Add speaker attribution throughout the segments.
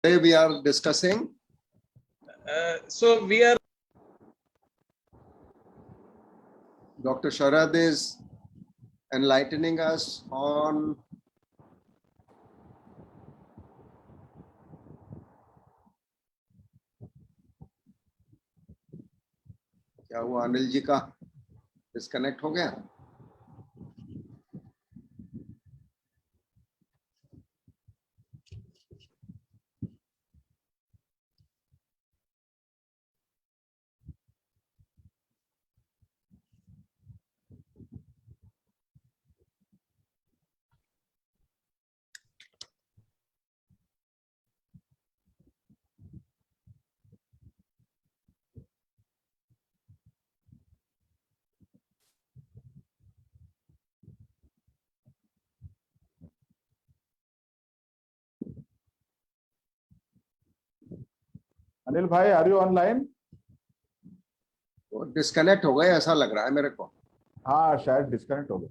Speaker 1: Today we are discussing.
Speaker 2: So we are.
Speaker 1: Dr. Sharad is enlightening us on क्या हुआ अनिल जी का disconnect हो गया.
Speaker 3: अनिल भाई, आर यू ऑनलाइन?
Speaker 1: वो डिस्कनेक्ट हो गए ऐसा लग रहा है मेरे को.
Speaker 3: हाँ, शायद डिस्कनेक्ट हो गए.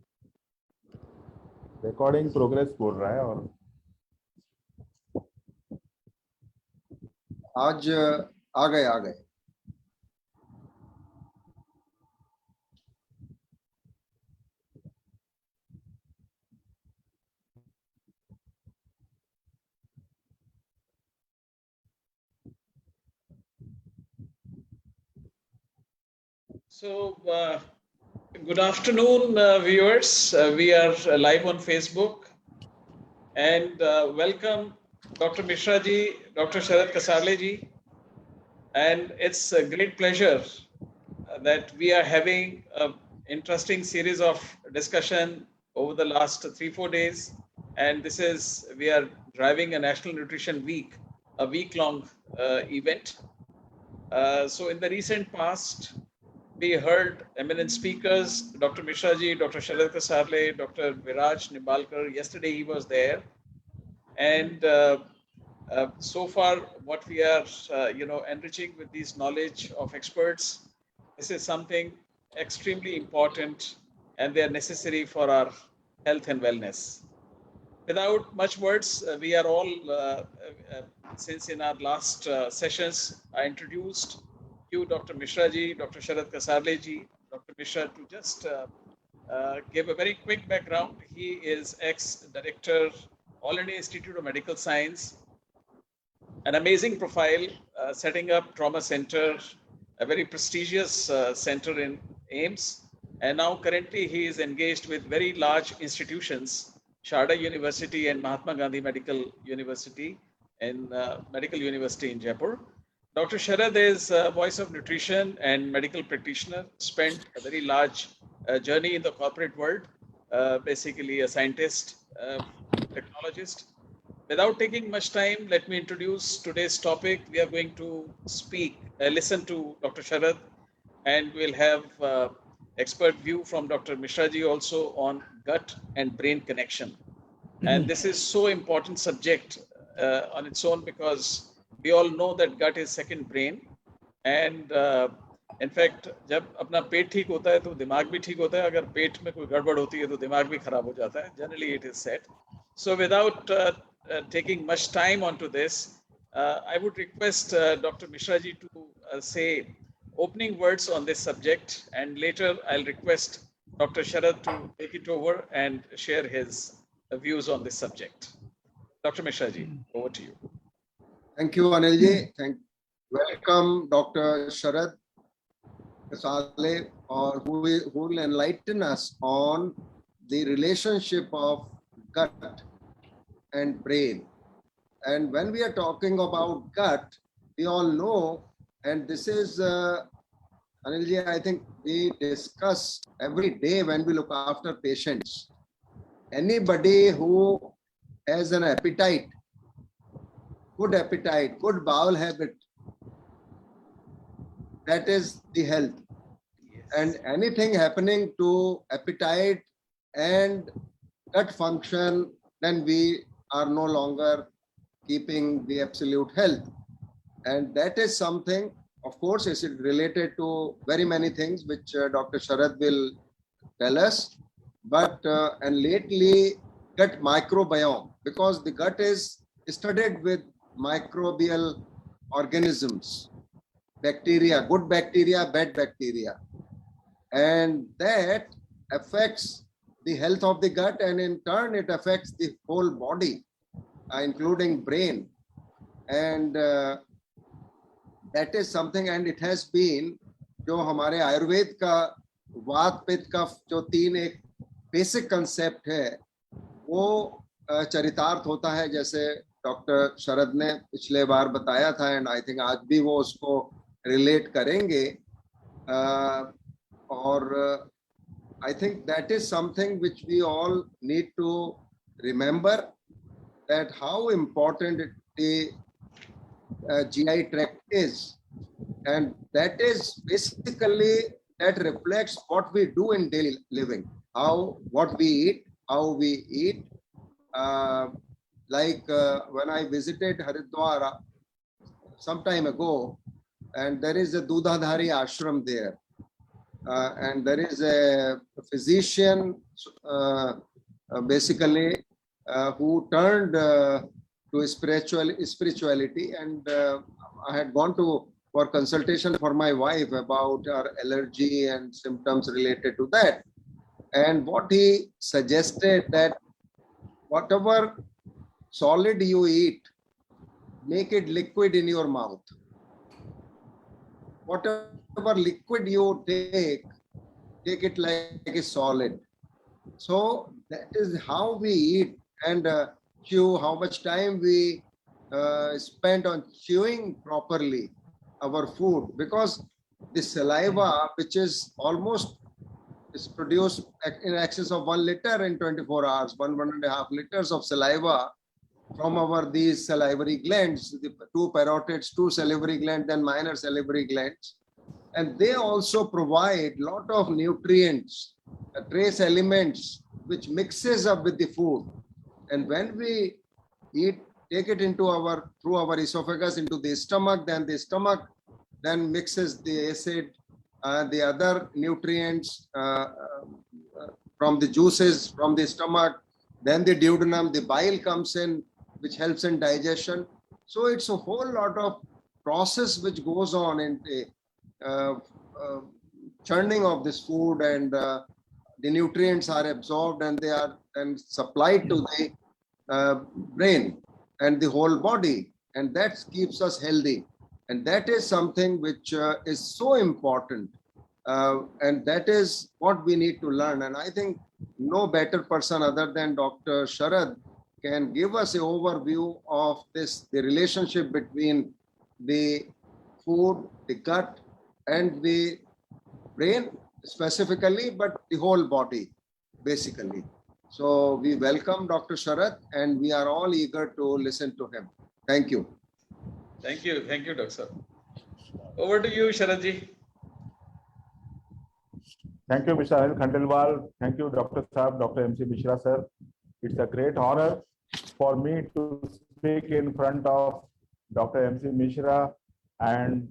Speaker 3: रिकॉर्डिंग प्रोग्रेस बोल रहा है. और
Speaker 1: आज आ गए.
Speaker 2: So good afternoon, viewers. We are live on Facebook, and welcome Dr. Mishra ji, Dr. Sharad Kasarle ji, and it's a great pleasure that we are having an interesting series of discussion over the last 3-4 days, and we are driving a National Nutrition Week, a week-long event. So in the recent past, we heard eminent speakers, Dr. Mishra ji, Dr. Sharad Kasarle, Dr. Viraj Nimbalkar. Yesterday he was there. And so far, what we are, enriching with this knowledge of experts, this is something extremely important, and they are necessary for our health and wellness. Without much words, we are all, since in our last sessions, I introduced you, Dr. Mishra ji, Dr. Sharad Kasarle ji, Dr. Mishra, to just give a very quick background. He is ex-director, All India Institute of Medical Science, an amazing profile, setting up trauma center, a very prestigious center in AIMS. And now currently he is engaged with very large institutions, Sharad University and Mahatma Gandhi Medical University in Medical University in Jaipur. Dr. Sharad is a voice of nutrition and medical practitioner, spent a very large journey in the corporate world, basically a scientist, technologist. Without taking much time, let me introduce today's topic. We are going to listen to Dr. Sharad, and we'll have expert view from Dr. Mishra ji also on gut and brain connection. And this is so important subject on its own, because we all know that gut is second brain. And in fact, जब अपना पेट ठीक होता है तो दिमाग भी ठीक होता है. अगर पेट में कोई गड़बड़ होती है तो दिमाग भी खराब हो जाता है. Generally, it is said. So without taking much time onto this, I would request Dr. Mishra ji to say opening words on this subject, and later I'll request Dr. Sharad to take it over and share his views on this subject. Dr. Mishra ji, over to you.
Speaker 1: Thank you, Anil ji. Welcome, Dr. Sharad Kasarle, who will enlighten us on the relationship of gut and brain. And when we are talking about gut, we all know, and this is, Anil ji, I think we discuss every day when we look after patients. Anybody who has an appetite, good bowel habit, that is the health.
Speaker 2: Yes.
Speaker 1: And anything happening to appetite and gut function, then we are no longer keeping the absolute health. And that is something, of course, is related to very many things which Dr. Sharad will tell us. But and lately, gut microbiome, because the gut is studded with microbial organisms, bacteria, good bacteria, bad bacteria. And that affects the health of the gut, and in turn it affects the whole body, including brain. And that is something, and it has been, जो हमारे आयुर्वेद का वात पित्त का जो 3 एक basic concept है, वो चरितार्थ होता है, जैसे डॉक्टर शरद ने पिछले बार बताया था, एंड आई थिंक आज भी वो उसको रिलेट करेंगे. और I think that is something which we all need to remember, that how important the GI tract is, and that is basically, that reflects what we do in daily living, what we eat, how we eat. When I visited Haridwar some time ago, and there is a Dudhadhari ashram there. And there is a physician basically who turned to spirituality, and I had gone for consultation for my wife about her allergy and symptoms related to that. And what he suggested, that whatever solid you eat, make it liquid in your mouth. Whatever liquid you take it like a solid. So that is how we eat and chew, how much time we spend on chewing properly our food, because the saliva, which is produced in excess of 1 liter in 24 hours, 1.5 liters of saliva from these salivary glands, the 2 parotids, 2 salivary glands, then minor salivary glands. And they also provide lot of nutrients, trace elements, which mixes up with the food. And when we eat, take it into through our esophagus into the stomach, then the stomach then mixes the acid, the other nutrients from the juices from the stomach, then the duodenum, the bile comes in, which helps in digestion. So it's a whole lot of process which goes on in the churning of this food, and the nutrients are absorbed and they are then supplied to the brain and the whole body, and that keeps us healthy. And that is something which is so important, and that is what we need to learn. And I think no better person other than Dr. Sharad can give us an overview of the relationship between the food, the gut, and the brain specifically, but the whole body basically. So we welcome Dr. Sharad, and we are all eager to listen to him. Thank you.
Speaker 2: Thank you, Doctor. Over to you, Sharadji.
Speaker 3: Thank you, Mr. Anil Khandelwal. Thank you, Dr. Saab, Dr. MC Mishra, sir. It's a great honor for me to speak in front of Dr. MC Mishra and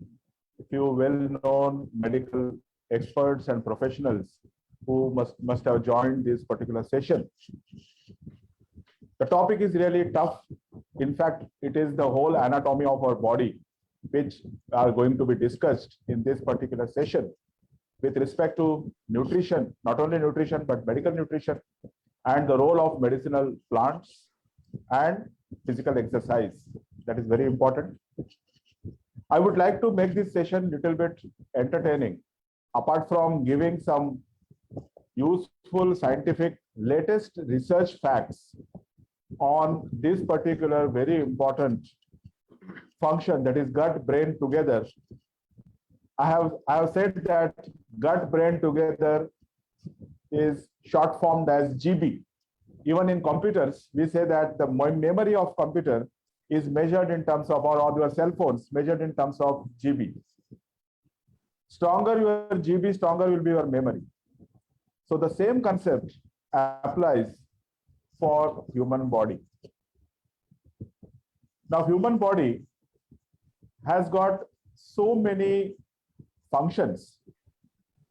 Speaker 3: a few well-known medical experts and professionals who must have joined this particular session. The topic is really tough. In fact, it is the whole anatomy of our body which are going to be discussed in this particular session with respect to nutrition, not only nutrition, but medical nutrition, and the role of medicinal plants and physical exercise. That is very important. I would like to make this session little bit entertaining. Apart from giving some useful scientific latest research facts on this particular very important function, that is gut brain together, I have said that gut brain together is short formed as GB. Even in computers, we say that the memory of computer is measured in terms of, or your cell phones measured in terms of GB. Stronger your GB, stronger will be your memory. So the same concept applies for human body. Now, human body has got so many functions,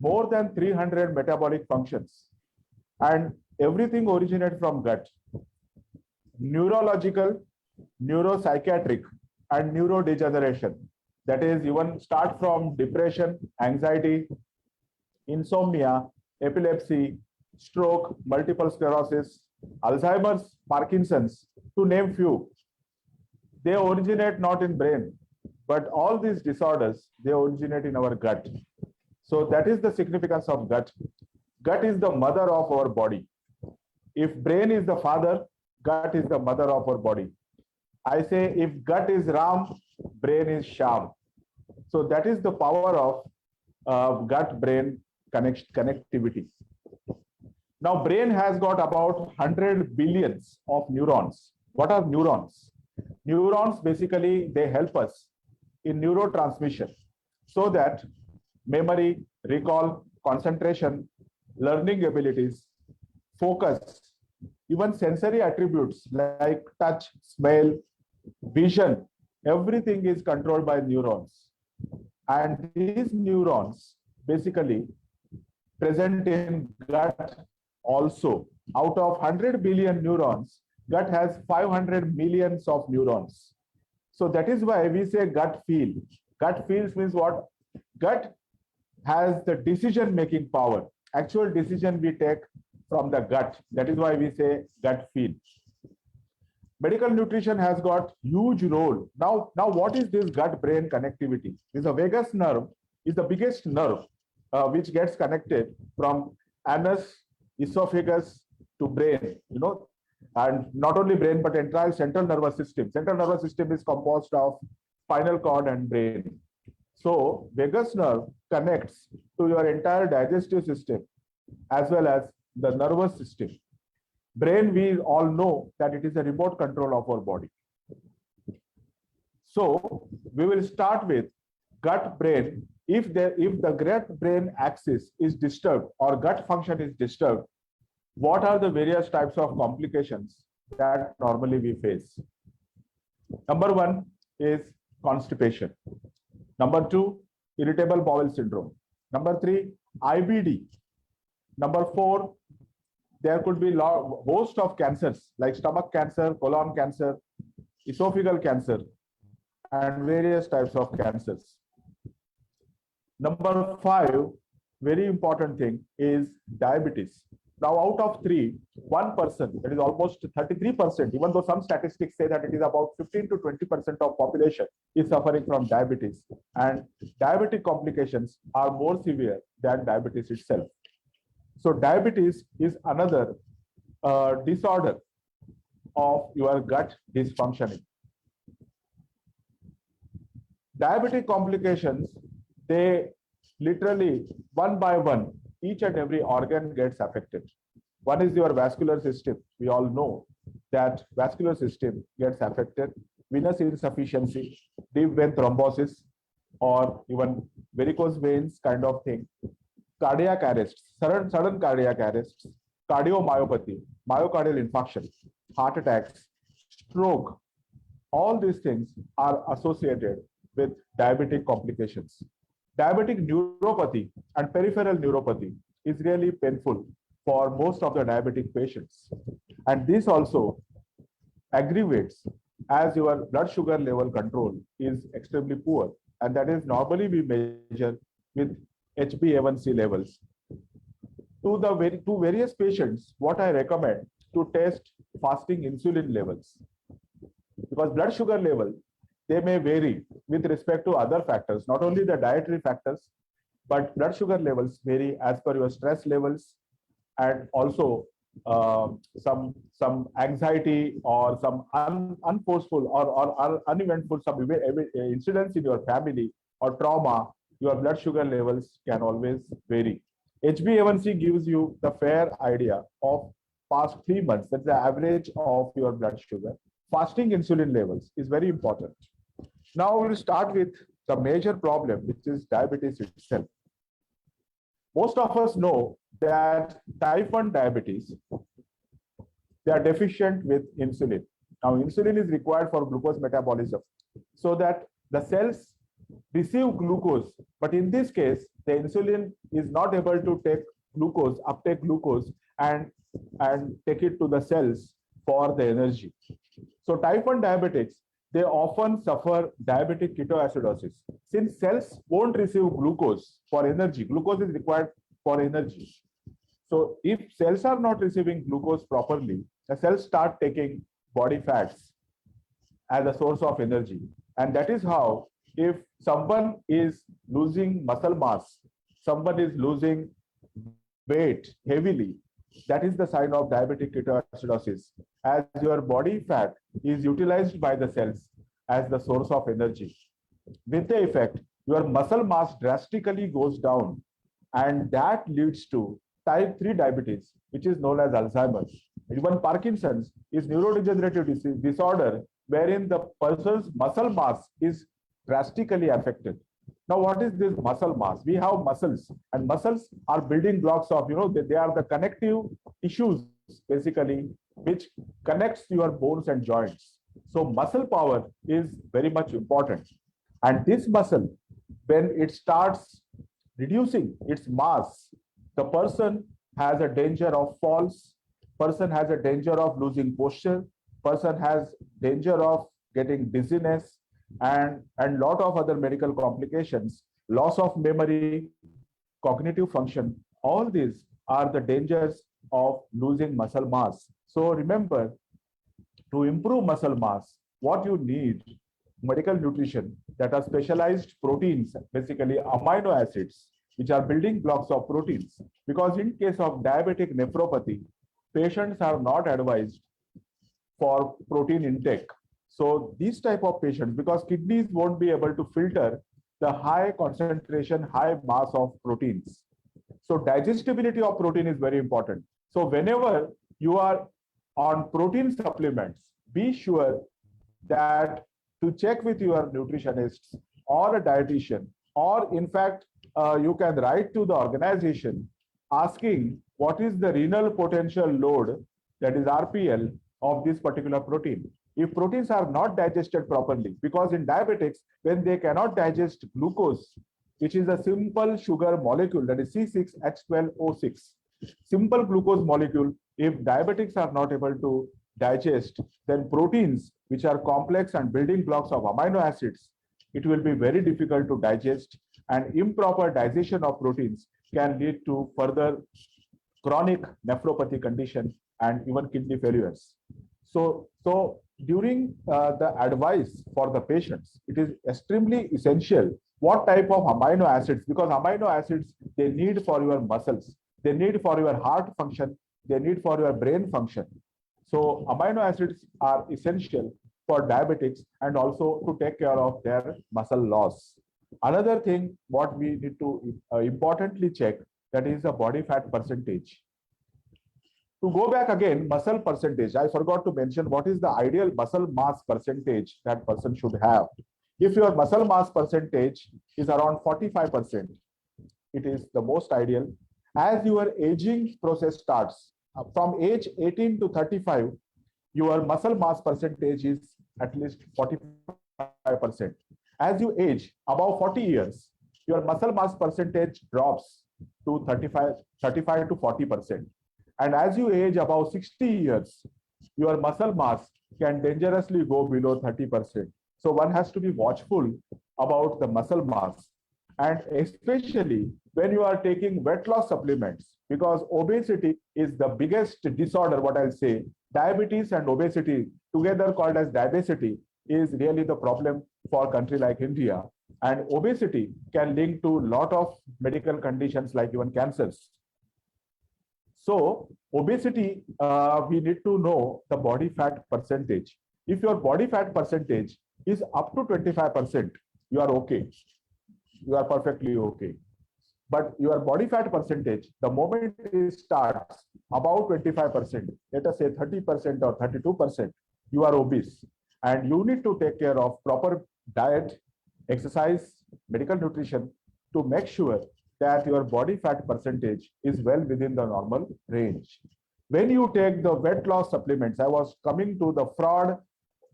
Speaker 3: more than 300 metabolic functions, and everything originates from gut. Neurological, neuropsychiatric, and neurodegeneration. That is, even start from depression, anxiety, insomnia, epilepsy, stroke, multiple sclerosis, Alzheimer's, Parkinson's, to name few. They originate not in brain, but all these disorders, they originate in our gut. So that is the significance of gut. Gut is the mother of our body. If brain is the father, gut is the mother of our body. I say if gut is Ram, brain is Sham. So that is the power of gut-brain connectivity. Now, brain has got about 100 billions of neurons. What are neurons? Neurons, basically, they help us in neurotransmission so that memory, recall, concentration, learning abilities, focus, even sensory attributes like touch, smell, vision, everything is controlled by neurons. And these neurons basically present in gut also. Out of 100 billion neurons, gut has 500 millions of neurons. So that is why we say gut feel. Gut feels means what? Gut has the decision-making power. Actual decision we take from the gut. That is why we say gut feel. Medical nutrition has got huge role. Now what is this gut-brain connectivity? This vagus nerve is the biggest nerve which gets connected from anus, esophagus to brain, and not only brain, but entire central nervous system. Central nervous system is composed of spinal cord and brain. So vagus nerve connects to your entire digestive system as well as the nervous system. Brain, we all know that it is a remote control of our body. So we will start with gut brain. If the gut brain axis is disturbed or gut function is disturbed, what are the various types of complications that normally we face? Number one is constipation. Number two, irritable bowel syndrome. Number three, IBD. Number four, there could be a host of cancers like stomach cancer, colon cancer, esophageal cancer, and various types of cancers. Number five, very important thing is diabetes. Now, out of three, 1%, that is almost 33%, even though some statistics say that it is about 15 to 20% of population is suffering from diabetes. And diabetic complications are more severe than diabetes itself. So diabetes is another disorder of your gut dysfunctioning. Diabetic complications, they literally one by one, each and every organ gets affected. One is your vascular system. We all know that vascular system gets affected. Venous insufficiency, deep vein thrombosis, or even varicose veins kind of thing. Cardiac arrest, sudden cardiac arrests, cardiomyopathy, myocardial infarction, heart attacks, stroke. All these things are associated with diabetic complications. Diabetic neuropathy and peripheral neuropathy is really painful for most of the diabetic patients. And this also aggravates as your blood sugar level control is extremely poor. And that is normally we measure with HbA1c levels. To various patients, what I recommend to test fasting insulin levels, because blood sugar level, they may vary with respect to other factors, not only the dietary factors, but blood sugar levels vary as per your stress levels, and also some anxiety or some unforceful or uneventful some incidents in your family or trauma, your blood sugar levels can always vary. HbA1c gives you the fair idea of past 3 months. That's the average of your blood sugar. Fasting insulin levels is very important. Now we'll start with the major problem, which is diabetes itself. Most of us know that type 1 diabetes, they are deficient with insulin. Now insulin is required for glucose metabolism so that the cells receive glucose, but in this case, the insulin is not able to take glucose, uptake glucose and take it to the cells for the energy. So type 1 diabetics, they often suffer diabetic ketoacidosis. Since cells won't receive glucose for energy, glucose is required for energy. So if cells are not receiving glucose properly, the cells start taking body fats as a source of energy. And that is how, if someone is losing muscle mass, someone is losing weight heavily, that is the sign of diabetic ketoacidosis, as your body fat is utilized by the cells as the source of energy. With the effect, your muscle mass drastically goes down, and that leads to type 3 diabetes, which is known as Alzheimer's. Even Parkinson's is neurodegenerative disorder wherein the person's muscle mass is drastically affected. Now, what is this muscle mass? We have muscles, and muscles are building blocks of, they are the connective tissues, basically, which connects your bones and joints. So muscle power is very much important. And this muscle, when it starts reducing its mass, the person has a danger of falls, person has a danger of losing posture, person has danger of getting dizziness, and lot of other medical complications, loss of memory, cognitive function. All these are the dangers of losing muscle mass. So remember, to improve muscle mass, what you need, medical nutrition, that are specialized proteins, basically amino acids, which are building blocks of proteins. Because in case of diabetic nephropathy, patients are not advised for protein intake. So these type of patients, because kidneys won't be able to filter the high concentration, high mass of proteins. So digestibility of protein is very important. So whenever you are on protein supplements, be sure that to check with your nutritionists or a dietitian, or in fact, you can write to the organization asking what is the renal potential load, that is RPL, of this particular protein. If proteins are not digested properly, because in diabetics, when they cannot digest glucose, which is a simple sugar molecule, that is C6H12O6, simple glucose molecule, if diabetics are not able to digest, then proteins, which are complex and building blocks of amino acids, it will be very difficult to digest, and improper digestion of proteins can lead to further chronic nephropathy condition and even kidney failures. So during the advice for the patients, it is extremely essential what type of amino acids, because amino acids they need for your muscles, they need for your heart function, they need for your brain function. So amino acids are essential for diabetics and also to take care of their muscle loss. Another thing what we need to importantly check, that is the body fat percentage. To go back again, muscle percentage, I forgot to mention what is the ideal muscle mass percentage that person should have. If your muscle mass percentage is around 45%, it is the most ideal. As your aging process starts, from age 18 to 35, your muscle mass percentage is at least 45%. As you age above 40 years, your muscle mass percentage drops to 35 to 40%. And as you age above 60 years, your muscle mass can dangerously go below 30%. So one has to be watchful about the muscle mass. And especially when you are taking weight loss supplements, because obesity is the biggest disorder, what I'll say, diabetes and obesity together called as diabesity is really the problem for a country like India. And obesity can link to a lot of medical conditions like even cancers. So obesity, we need to know the body fat percentage. If your body fat percentage is up to 25%, you are okay. You are perfectly okay. But your body fat percentage, the moment it starts about 25%, let us say 30% or 32%, you are obese. And you need to take care of proper diet, exercise, medical nutrition to make sure that your body fat percentage is well within the normal range. When you take the weight loss supplements, I was coming to the fraud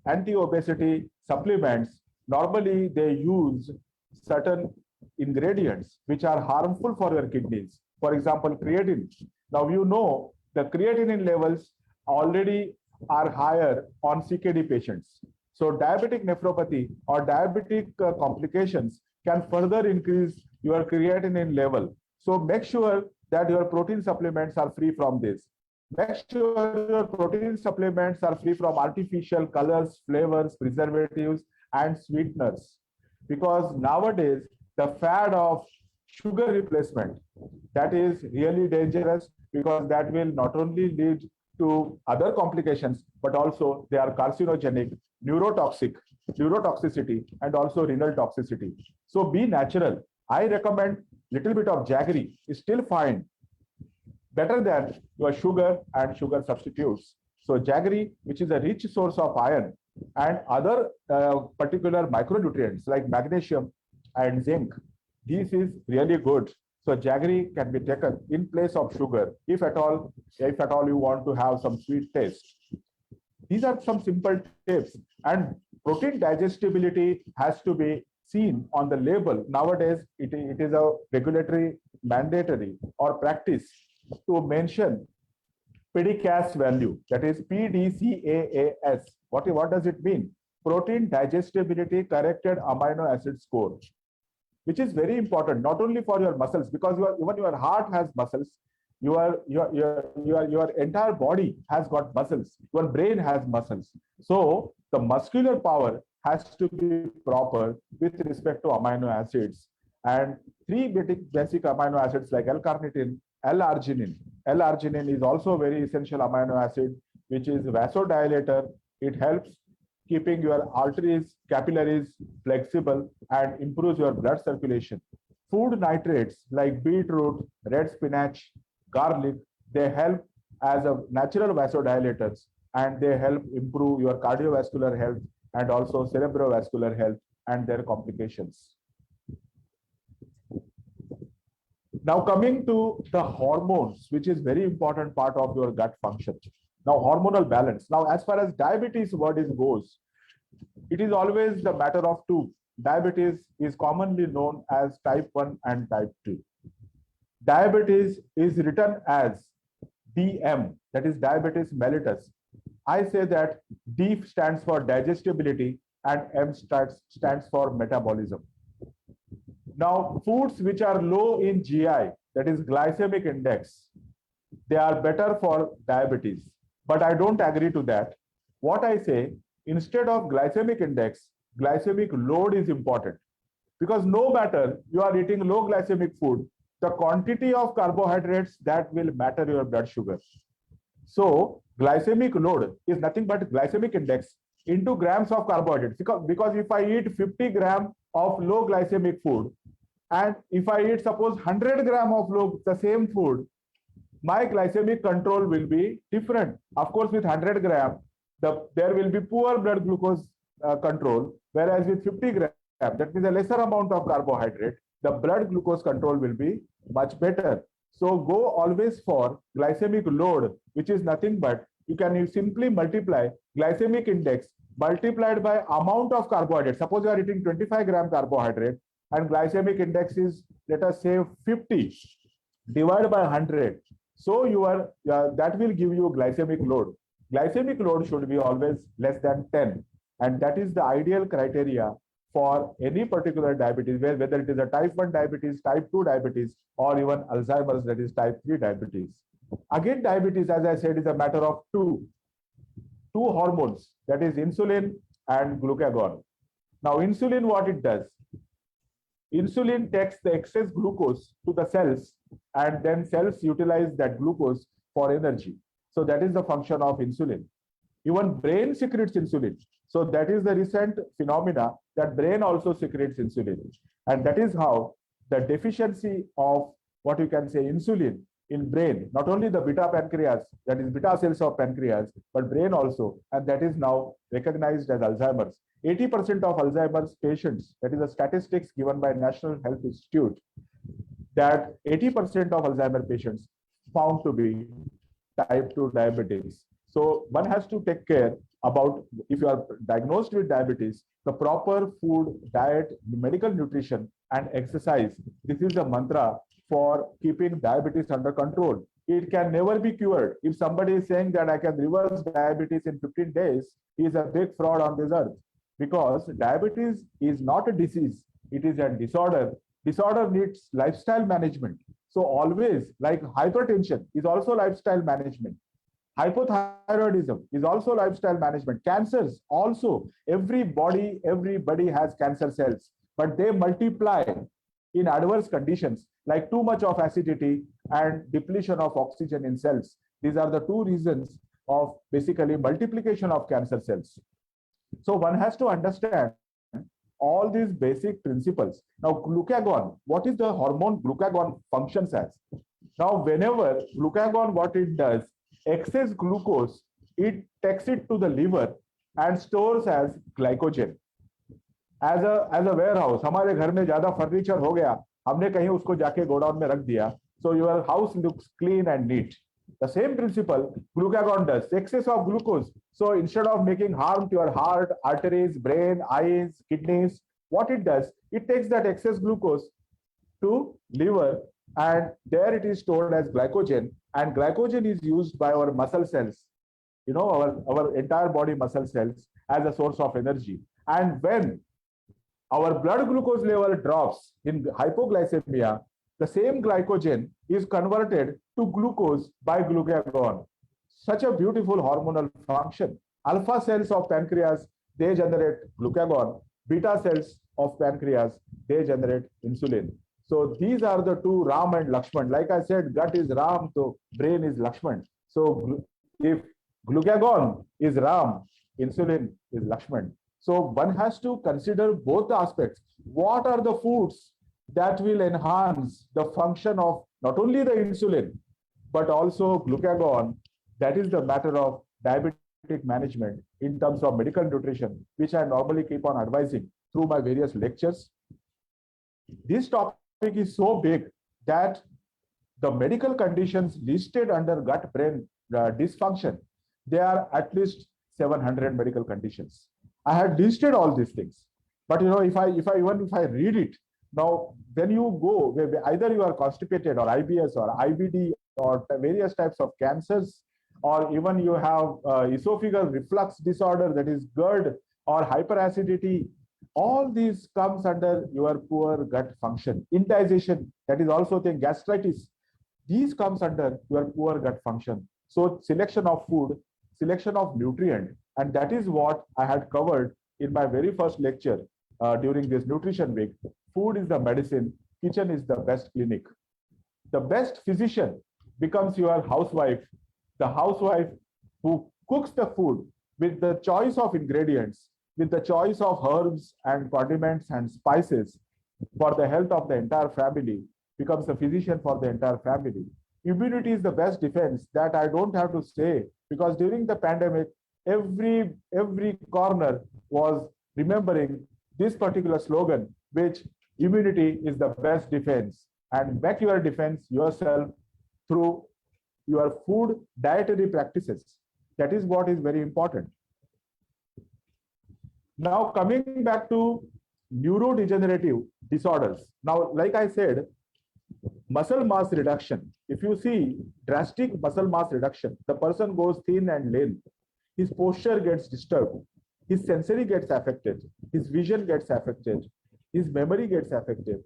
Speaker 3: anti-obesity supplements. Normally, they use certain ingredients which are harmful for your kidneys. For example, creatine. Now, you know the creatinine levels already are higher on CKD patients. So diabetic nephropathy or diabetic complications can further increase your creatinine level. So make sure that your protein supplements are free from this. Make sure your protein supplements are free from artificial colors, flavors, preservatives, and sweeteners. Because nowadays, the fad of sugar replacement, that is really dangerous, because that will not only lead to other complications, but also they are carcinogenic, neurotoxicity, and also renal toxicity. So be natural. I recommend little bit of jaggery is still fine, better than your sugar and sugar substitutes. So jaggery, which is a rich source of iron and other particular micronutrients like magnesium and zinc, this is really good. So jaggery can be taken in place of sugar if at all you want to have some sweet taste. These are some simple tips, and protein digestibility has to be seen on the label. Nowadays, it is a regulatory mandatory or practice to mention PDCAAS value, that is PDCAAS. What does it mean? Protein digestibility corrected amino acid score, which is very important, not only for your muscles, because even your heart has muscles, your entire body has got muscles, your brain has muscles. So the muscular power has to be proper with respect to amino acids. And three basic amino acids like L-carnitine, L-arginine. L-arginine is also a very essential amino acid, which is vasodilator. It helps keeping your arteries, capillaries flexible and improves your blood circulation. Food nitrates like beetroot, red spinach, garlic, they help as a natural vasodilators, and they help improve your cardiovascular health and also cerebrovascular health and their complications. Now coming to the hormones, which is very important part of your gut function. Now hormonal balance. Now as far as diabetes word goes, it is always the matter of two. Diabetes is commonly known as type 1 and type 2. Diabetes is written as DM, that is diabetes mellitus. I say that D stands for digestibility and M stands for metabolism. Now, foods which are low in GI, that is glycemic index, they are better for diabetes. But I don't agree to that. What I say, instead of glycemic index, glycemic load is important. Because no matter you are eating low glycemic food, the quantity of carbohydrates that will matter your blood sugar. So glycemic load is nothing but glycemic index into grams of carbohydrates. Because if I eat 50 grams of low glycemic food, and if I eat suppose 100 grams of the same food, my glycemic control will be different. Of course, with 100 grams, there will be poor blood glucose control, whereas with 50 grams, that means a lesser amount of carbohydrate, the blood glucose control will be much better. So go always for glycemic load, which is nothing but you simply multiply glycemic index multiplied by amount of carbohydrate. Suppose you are eating 25 gram carbohydrate and glycemic index is, let us say, 50, divide by 100. So that will give you glycemic load. Glycemic load should be always less than 10. And that is the ideal criteria for any particular diabetes, whether it is a type 1 diabetes, type 2 diabetes, or even Alzheimer's, that is type 3 diabetes. Again, diabetes, as I said, is a matter of two hormones, that is insulin and glucagon. Now, insulin, what it does? Insulin takes the excess glucose to the cells, and then cells utilize that glucose for energy. So that is the function of insulin. Even brain secretes insulin. So that is the recent phenomena that brain also secretes insulin. And that is how the deficiency of what you can say insulin in brain, not only the beta pancreas, that is beta cells of pancreas, but brain also, and that is now recognized as Alzheimer's. 80% of Alzheimer's patients, that is a statistics given by National Health Institute, that 80% of Alzheimer patients found to be type 2 diabetes. So one has to take care about, if you are diagnosed with diabetes, the proper food, diet, medical nutrition, and exercise. This is the mantra for keeping diabetes under control. it can never be cured. If somebody is saying that I can reverse diabetes in 15 days, he is a big fraud on this earth, because diabetes is not a disease, it is a disorder. Disorder needs lifestyle management. So always, like hypertension is also lifestyle management. Hypothyroidism is also lifestyle management. Cancers also, everybody has cancer cells, but they multiply in adverse conditions like too much of acidity and depletion of oxygen in cells. These are the two reasons of basically multiplication of cancer cells. So one has to understand all these basic principles. Now, glucagon, what is the hormone glucagon functions as? Now, whenever glucagon, what it does, excess glucose, it takes it to the liver and stores as glycogen. As a warehouse, हमारे घर में ज्यादा furniture हो गया, हमने कहीं उसको जाके गोडाउन में रख दिया, so your house looks clean and neat. The same principle glucagon does. Excess of glucose, so instead of making harm to your heart, arteries, brain, eyes, kidneys, what it does, it takes that excess glucose to liver, and there it is stored as glycogen, and glycogen is used by our muscle cells, you know, our entire body muscle cells, as a source of energy. And when our blood glucose level drops in hypoglycemia, the same glycogen is converted to glucose by glucagon. Such a beautiful hormonal function. Alpha cells of pancreas, they generate glucagon. Beta cells of pancreas, they generate insulin. So these are the two, Ram and Lakshman. Like I said, gut is Ram, so brain is Lakshman. So if glucagon is Ram, insulin is Lakshman. So one has to consider both the aspects. What are the foods that will enhance the function of not only the insulin, but also glucagon? That is the matter of diabetic management in terms of medical nutrition, which I normally keep on advising through my various lectures. This topic is so big that the medical conditions listed under gut-brain dysfunction, there are at least 700 medical conditions. I had listed all these things, but you know, if I read it now, when you go, either you are constipated or IBS or IBD or various types of cancers, or even you have esophageal reflux disorder, that is GERD, or hyperacidity, all these comes under your poor gut function. Indigestion, that is also thing, gastritis, these comes under your poor gut function. So selection of food, selection of nutrient, and that is what I had covered in my very first lecture during this nutrition week. Food is the medicine, kitchen is the best clinic. The best physician becomes your housewife, the housewife who cooks the food with the choice of ingredients, with the choice of herbs and condiments and spices for the health of the entire family, becomes a physician for the entire family. Immunity is the best defense, that I don't have to say, because during the pandemic, every corner was remembering this particular slogan, which immunity is the best defense, and make your defense yourself through your food dietary practices. That is what is very important. Now coming back to neurodegenerative disorders. Now, like I said, muscle mass reduction. If you see drastic muscle mass reduction, the person goes thin and lean, his posture gets disturbed, his sensory gets affected, his vision gets affected, his memory gets affected,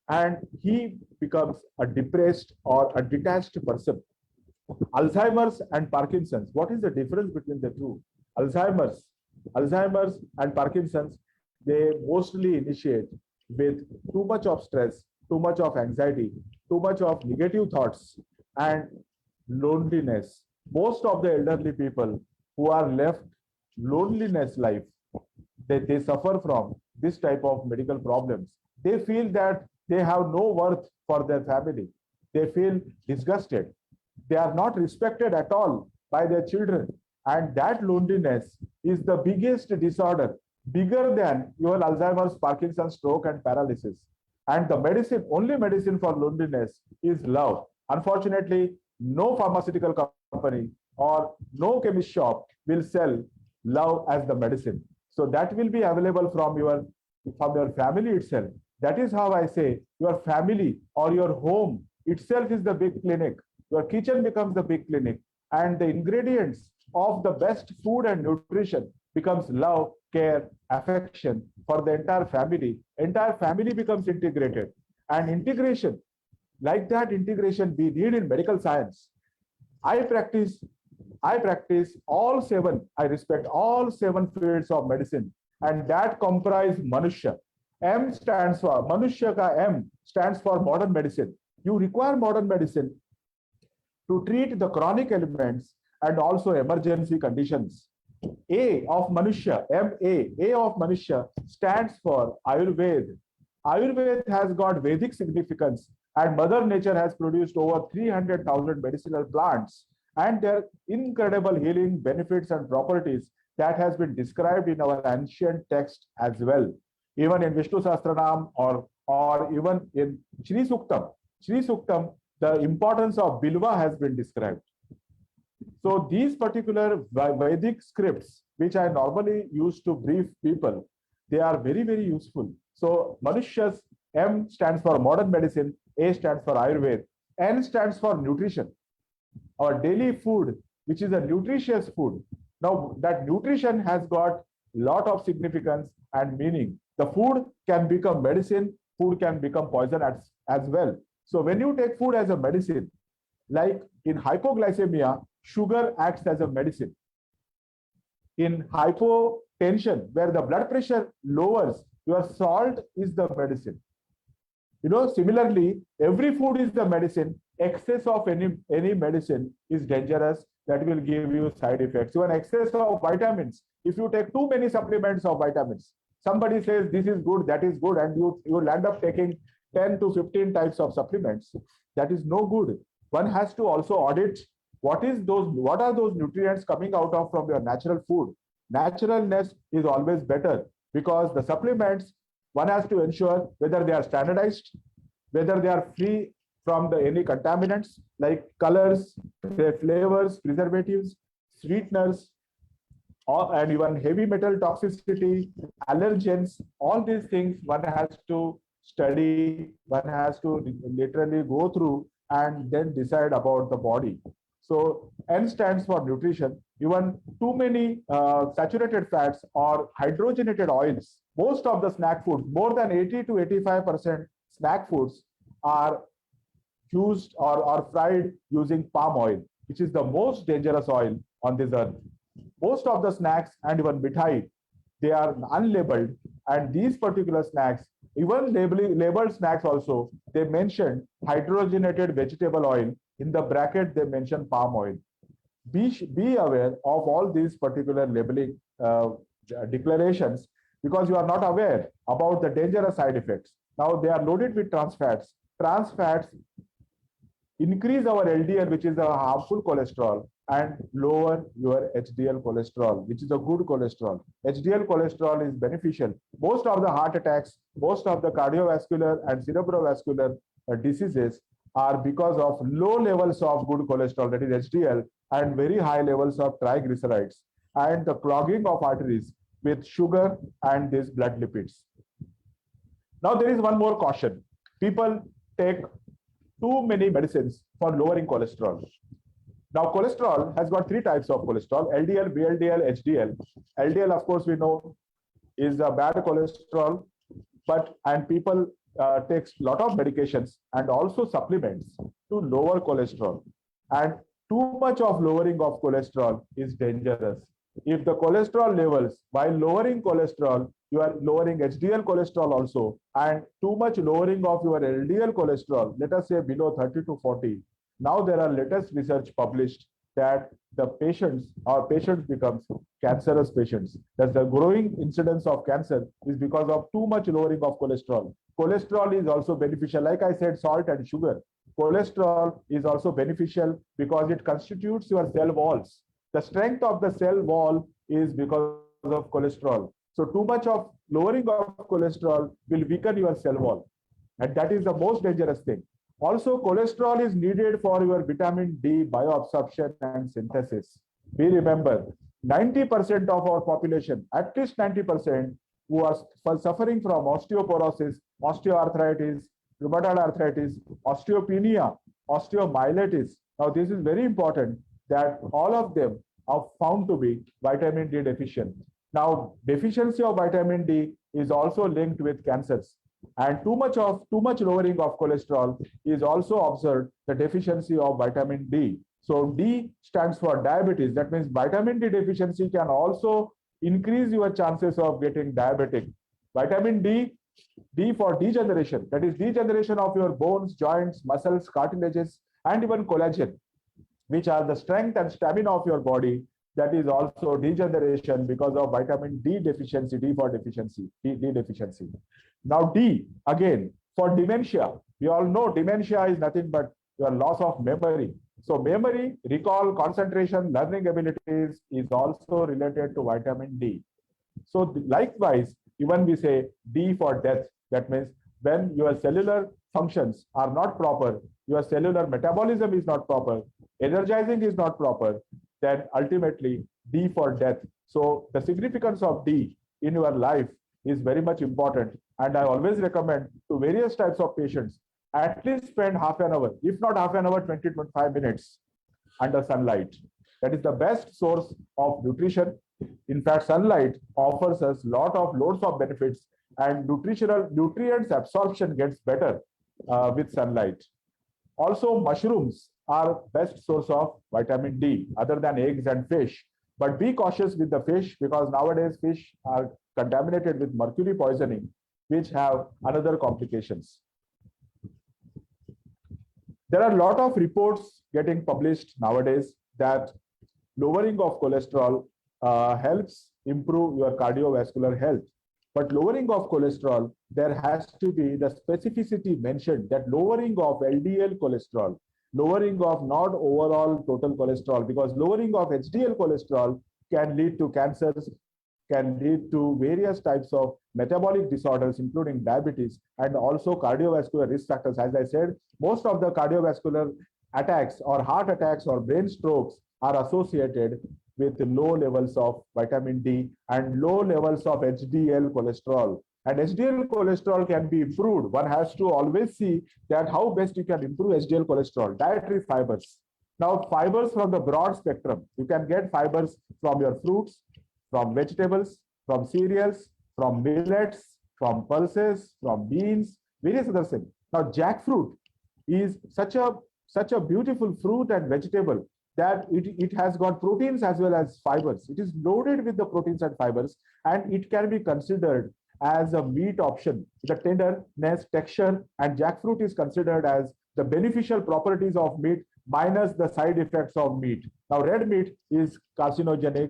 Speaker 3: and he becomes a depressed or a detached person. Alzheimer's and Parkinson's, what is the difference between the two? Alzheimer's and Parkinson's, they mostly initiate with too much of stress, too much of anxiety, too much of negative thoughts, and loneliness. Most of the elderly people who are left loneliness life, they suffer from this type of medical problems. They feel that they have no worth for their family. They feel disgusted. They are not respected at all by their children. And that loneliness is the biggest disorder, bigger than your Alzheimer's, Parkinson's, stroke, and paralysis. And the medicine, only medicine for loneliness is love. Unfortunately, no pharmaceutical company or no chemist shop will sell love as the medicine. So that will be available from your family itself. That is how I say your family or your home itself is the big clinic. Your kitchen becomes the big clinic, and the ingredients of the best food and nutrition becomes love, care, affection for the entire family. Entire family becomes integrated, and integration, like that integration we need in medical science. I practice, I practice all seven, I respect all seven fields of medicine, and that comprise Manushya. M stands for Manushya ka M stands for modern medicine. You require modern medicine to treat the chronic elements and also emergency conditions. A of Manushya, A of Manushya stands for Ayurveda. Ayurveda has got Vedic significance, and Mother Nature has produced over 300,000 medicinal plants and their incredible healing benefits and properties that has been described in our ancient text as well. Even in Vishnu Sahasranam or even in Shri Suktam, the importance of Bilva has been described. So these particular Vedic scripts, which I normally use to brief people, they are very, very useful. So Manushya's M stands for modern medicine, A stands for Ayurveda, N stands for nutrition. Our daily food, which is a nutritious food. Now that nutrition has got lot of significance and meaning. The food can become medicine, food can become poison as well. So when you take food as a medicine, like in hypoglycemia, sugar acts as a medicine. In hypotension, where the blood pressure lowers, your salt is the medicine. Similarly, every food is the medicine. Excess of any medicine is dangerous. That will give you side effects. Even excess of vitamins. If you take too many supplements of vitamins, somebody says this is good, that is good, and you will end up taking 10 to 15 types of supplements. That is no good. One has to also audit what are those nutrients coming out of from your natural food. Naturalness is always better, because the supplements, one has to ensure whether they are standardized, whether they are free from any contaminants like colors, flavors, preservatives, sweeteners, and even heavy metal toxicity, allergens. All these things one has to study, one has to literally go through and then decide about the body. So N stands for nutrition. Even too many saturated fats or hydrogenated oils, most of the snack foods, more than 80 to 85% snack foods are used or fried using palm oil, which is the most dangerous oil on this earth. Most of the snacks and even mithai, they are unlabeled, and these particular snacks, even labeled snacks also, they mention hydrogenated vegetable oil. In the bracket, they mention palm oil. Be aware of all these particular labeling declarations, because you are not aware about the dangerous side effects. Now they are loaded with trans fats. Trans fats increase our LDL, which is a harmful cholesterol, and lower your HDL cholesterol, which is a good cholesterol. HDL cholesterol is beneficial. Most of the heart attacks, most of the cardiovascular and cerebrovascular diseases are because of low levels of good cholesterol, that is HDL, and very high levels of triglycerides, and the clogging of arteries with sugar and these blood lipids. Now there is one more caution. People take too many medicines for lowering cholesterol. Now cholesterol has got three types of cholesterol: LDL, VLDL, HDL. LDL, of course, we know is a bad cholesterol, and people takes a lot of medications and also supplements to lower cholesterol. And too much of lowering of cholesterol is dangerous. If the cholesterol levels, while lowering cholesterol, you are lowering HDL cholesterol also, and too much lowering of your LDL cholesterol, let us say below 30 to 40. Now there are latest research published that the patients becomes cancerous patients. That the growing incidence of cancer is because of too much lowering of cholesterol. Cholesterol is also beneficial. Like I said, salt and sugar. Cholesterol is also beneficial because it constitutes your cell walls. The strength of the cell wall is because of cholesterol. So too much of lowering of cholesterol will weaken your cell wall. And that is the most dangerous thing. Also, cholesterol is needed for your vitamin D bioabsorption and synthesis. We remember 90% of our population, at least 90%, who are suffering from osteoporosis, osteoarthritis, rheumatoid arthritis, osteopenia, osteomyelitis, Now, this is very important that all of them are found to be vitamin D deficient. Now, deficiency of vitamin D is also linked with cancers, and too much lowering of cholesterol is also observed the deficiency of vitamin D. So D stands for diabetes. That means vitamin D deficiency can also increase your chances of getting diabetic. Vitamin D for degeneration, that is degeneration of your bones, joints, muscles, cartilages, and even collagen, which are the strength and stamina of your body. That is also degeneration because of vitamin D deficiency, D deficiency. Now D, again, for dementia, we all know dementia is nothing but your loss of memory. So memory, recall, concentration, learning abilities is also related to vitamin D. So likewise, even we say D for death, that means when your cellular functions are not proper, your cellular metabolism is not proper, energizing is not proper, then ultimately D for death. So the significance of D in your life is very much important. And I always recommend to various types of patients, at least spend half an hour, if not half an hour, 20, 25 minutes under sunlight. That is the best source of nutrition. In fact, sunlight offers us loads of benefits, and nutrients absorption gets better with sunlight. Also, mushrooms are best source of vitamin D other than eggs and fish. But be cautious with the fish, because nowadays fish are contaminated with mercury poisoning, which have another complications. There are a lot of reports getting published nowadays that lowering of cholesterol helps improve your cardiovascular health. But lowering of cholesterol, there has to be the specificity mentioned that lowering of LDL cholesterol, lowering of not overall total cholesterol, because lowering of HDL cholesterol can lead to cancers, can lead to various types of metabolic disorders, including diabetes, and also cardiovascular risk factors. As I said, most of the cardiovascular attacks or heart attacks or brain strokes are associated with low levels of vitamin D and low levels of HDL cholesterol. And HDL cholesterol can be improved. One has to always see that how best you can improve HDL cholesterol. Dietary fibers. Now, fibers from the broad spectrum. You can get fibers from your fruits, from vegetables, from cereals, from millets, from pulses, from beans, various other things. Now, jackfruit is such a beautiful fruit and vegetable that it has got proteins as well as fibers. It is loaded with the proteins and fibers, and it can be considered as a meat option. The tenderness, texture, and jackfruit is considered as the beneficial properties of meat minus the side effects of meat. Now, red meat is carcinogenic,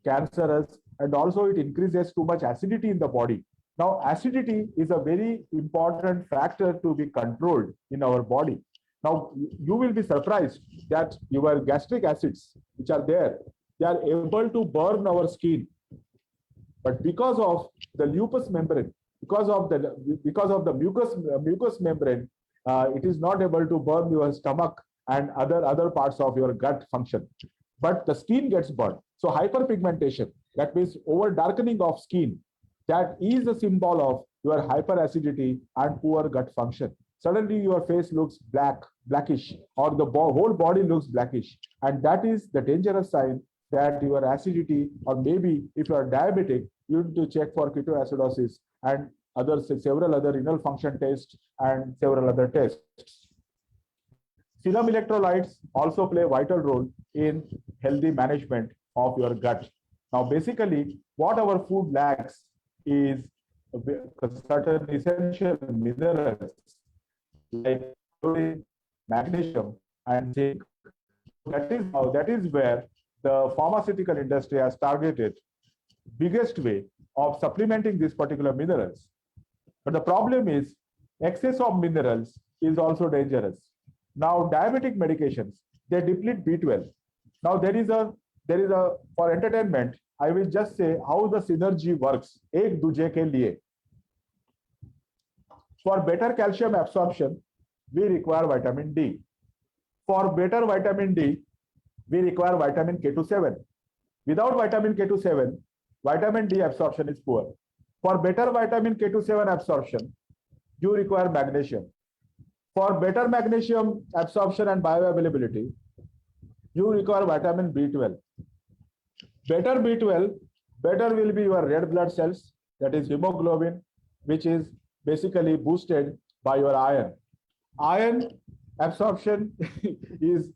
Speaker 3: cancerous, and also it increases too much acidity in the body. Now, acidity is a very important factor to be controlled in our body. Now, you will be surprised that your gastric acids, which are there, they are able to burn our skin. But because of the lupus membrane, because of the mucous membrane, it is not able to burn your stomach and other parts of your gut function. But the skin gets burned. So hyperpigmentation, that means over darkening of skin, that is a symbol of your hyperacidity and poor gut function. Suddenly your face looks blackish, or the whole body looks blackish. And that is the dangerous sign that your acidity, or maybe if you are diabetic, you need to check for ketoacidosis and several other renal function tests and several other tests. Serum electrolytes also play a vital role in healthy management of your gut. Now, basically, what our food lacks is certain essential minerals like iodine, magnesium, and zinc. That is where the pharmaceutical industry has targeted biggest way of supplementing these particular minerals. But the problem is excess of minerals is also dangerous. Now, diabetic medications, they deplete B12. Now, there is a for entertainment, I will just say how the synergy works. Ek duje ke liye. For better calcium absorption, we require vitamin D. For better vitamin D, we require vitamin K27. Without vitamin K27, vitamin D absorption is poor. For better vitamin K27 absorption, you require magnesium. For better magnesium absorption and bioavailability, you require vitamin B12. Better B12, better will be your red blood cells, that is hemoglobin, which is basically boosted by your iron. Iron absorption is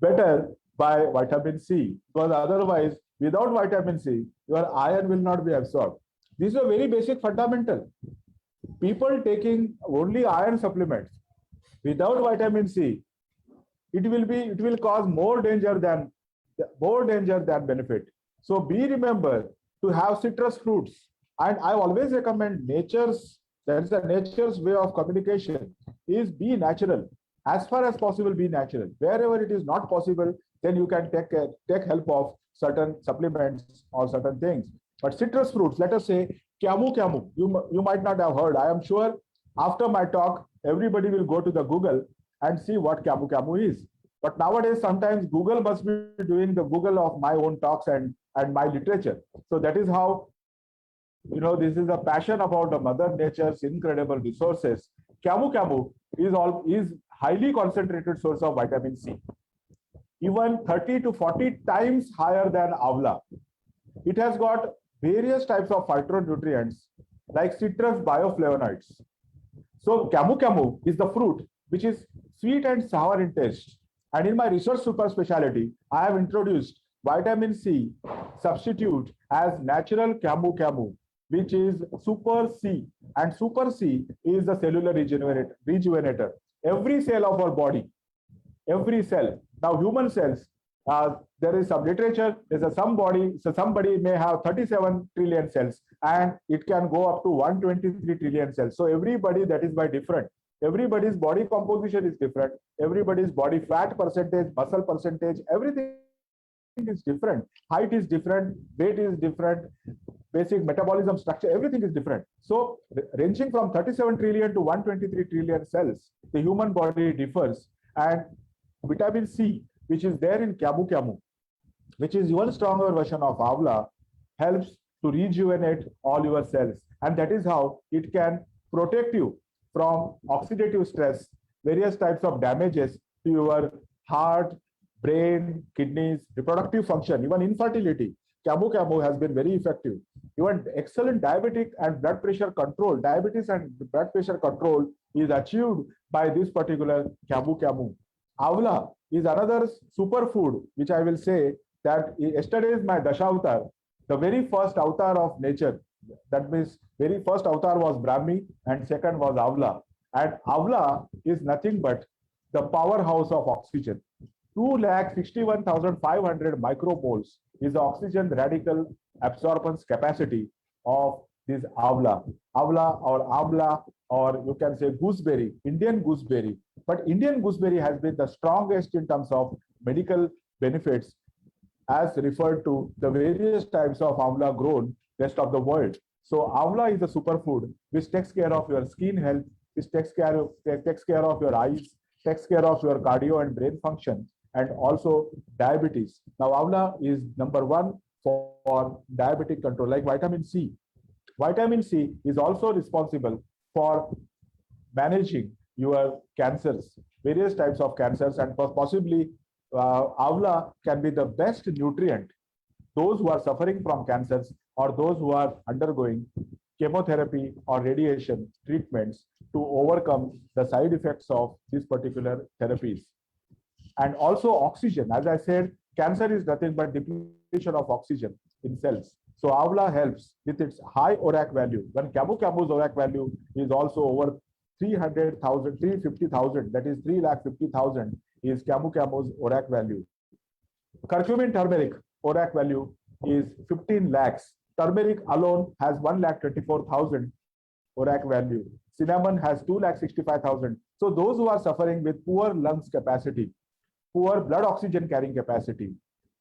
Speaker 3: better by vitamin C, because otherwise, without vitamin C, your iron will not be absorbed. This is a very basic fundamental. People taking only iron supplements without vitamin C, it will cause more danger than benefit. So be remember to have citrus fruits. And I always recommend nature's, that is the nature's way of communication, is be natural. As far as possible, be natural. Wherever it is not possible, then you can take help of certain supplements or certain things. But citrus fruits, let us say camu, you might not have heard. I am sure after my talk, everybody will go to the Google and see what camu is. But nowadays, sometimes Google must be doing the Google of my own talks and my literature. So that is how, this is a passion about the Mother Nature's incredible resources. Camu is highly concentrated source of vitamin C, even 30 to 40 times higher than avla. It has got various types of phytonutrients like citrus bioflavonoids. So camu is the fruit which is sweet and sour in taste. And in my research super specialty, I have introduced vitamin C substitute as natural camu, which is Super C. And Super C is the cellular rejuvenator. Every cell of our body, every cell. Now, human cells, there is some literature. Somebody may have 37 trillion cells, and it can go up to 123 trillion cells. So everybody, that is by different. Everybody's body composition is different. Everybody's body fat percentage, muscle percentage, everything is different. Height is different, weight is different, basic metabolism structure, everything is different. So ranging from 37 trillion to 123 trillion cells, the human body differs. And vitamin C, which is there in camu, which is one stronger version of avla, helps to rejuvenate all your cells. And that is how it can protect you from oxidative stress, various types of damages to your heart, brain, kidneys, reproductive function, even infertility. Camu has been very effective. Even excellent diabetic and blood pressure control, diabetes and blood pressure control is achieved by this particular camu. Avla is another superfood, which I will say that yesterday is my Dashavatar, the very first avatar of nature. That means very first avatar was Brahmi and second was Avla. And Avla is nothing but the powerhouse of oxygen. 261,500 micromoles is the oxygen radical absorbance capacity of this Avla. Avla or Amla, or you can say gooseberry, Indian gooseberry. But Indian gooseberry has been the strongest in terms of medical benefits as referred to the various types of Amla grown rest of the world. So Amla is a superfood which takes care of your skin health, which takes care of your eyes, takes care of your cardio and brain function, and also diabetes. Now Amla is number one for diabetic control, like vitamin C. Vitamin C is also responsible for managing your cancers, various types of cancers, and possibly Amla can be the best nutrient those who are suffering from cancers or those who are undergoing chemotherapy or radiation treatments to overcome the side effects of these particular therapies. And also oxygen. As I said, cancer is nothing but depletion of oxygen in cells. So Avla helps with its high ORAC value. When camu's ORAC value is also over 300,000, 350,000, that is 350,000 is camu's ORAC value. Curcumin turmeric ORAC value is 15 lakhs. Turmeric alone has 1,24,000 ORAC value. Cinnamon has 2,65,000. So those who are suffering with poor lungs capacity, poor blood oxygen carrying capacity,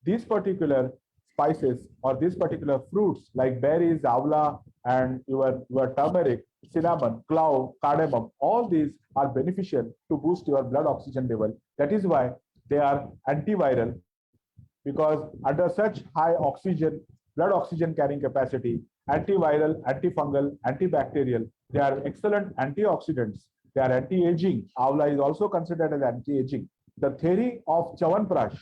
Speaker 3: these particular spices or these particular fruits like berries, avla, and your turmeric, cinnamon, clove, cardamom, all these are beneficial to boost your blood oxygen level. That is why they are antiviral, because under such high oxygen, blood oxygen carrying capacity, antiviral, antifungal, antibacterial, they are excellent antioxidants. They are anti-aging. Avla is also considered as anti-aging. The theory of Chyawanprash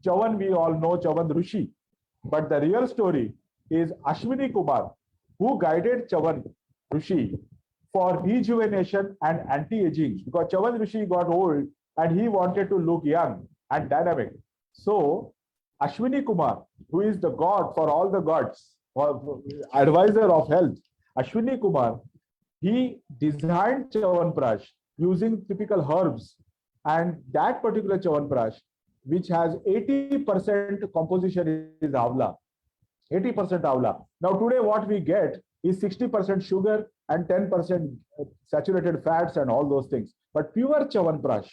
Speaker 3: Chavan, we all know Chavan Rishi, but the real story is Ashwini Kumar, who guided Chavan Rishi for rejuvenation and anti-aging, because Chavan Rishi got old and he wanted to look young and dynamic. So Ashwini Kumar, who is the god for all the gods, or advisor of health, Ashwini Kumar, he designed Chyawanprash using typical herbs, and that particular Chyawanprash, which has 80% composition is Avla, 80% Avla. Now today what we get is 60% sugar and 10% saturated fats and all those things. But pure Chyawanprash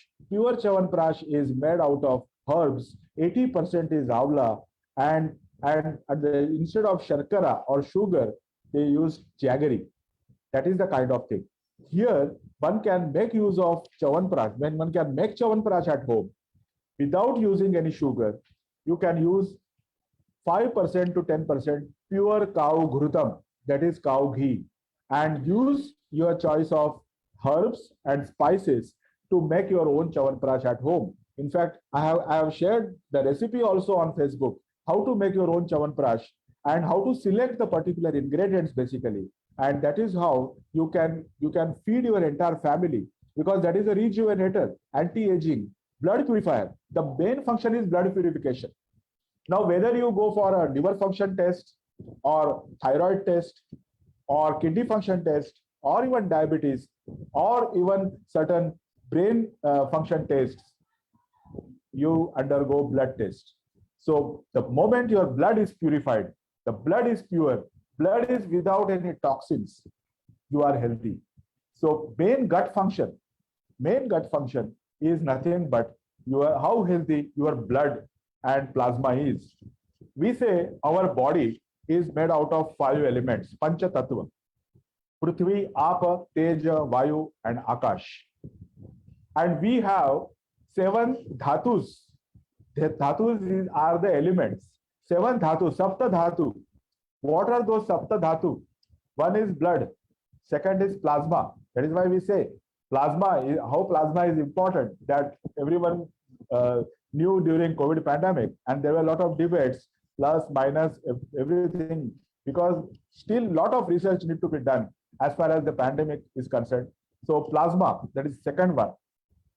Speaker 3: is made out of herbs, 80% is Avla, and instead of Sharkara or sugar, they use jaggery. That is the kind of thing. Here, one can make use of Chyawanprash. When one can make Chyawanprash at home, without using any sugar, you can use 5% to 10% pure cow ghrutam, that is cow ghee, and use your choice of herbs and spices to make your own Chyawanprash at home. In fact, I have shared the recipe also on Facebook, how to make your own Chyawanprash and how to select the particular ingredients basically. And that is how you can feed your entire family, because that is a rejuvenator, anti-aging, blood purifier. The main function is blood purification. Now, whether you go for a liver function test or thyroid test or kidney function test or even diabetes or even certain brain function tests, you undergo blood test. So the moment your blood is purified, the blood is pure, blood is without any toxins, you are healthy. So main gut function is nothing but how healthy your blood and plasma is. We say our body is made out of 5 elements, Pancha Tattva: Prithvi, Apa, Teja, Vayu, and Akash. And we have 7 dhatus. The dhatus are the elements. 7 dhatu, Sapta Dhatu. What are those Sapta Dhatu? One is blood. Second is plasma. That is why we say how plasma is important, that everyone knew during COVID pandemic, and there were a lot of debates, plus, minus, everything, because still a lot of research need to be done as far as the pandemic is concerned. So plasma, that is second one.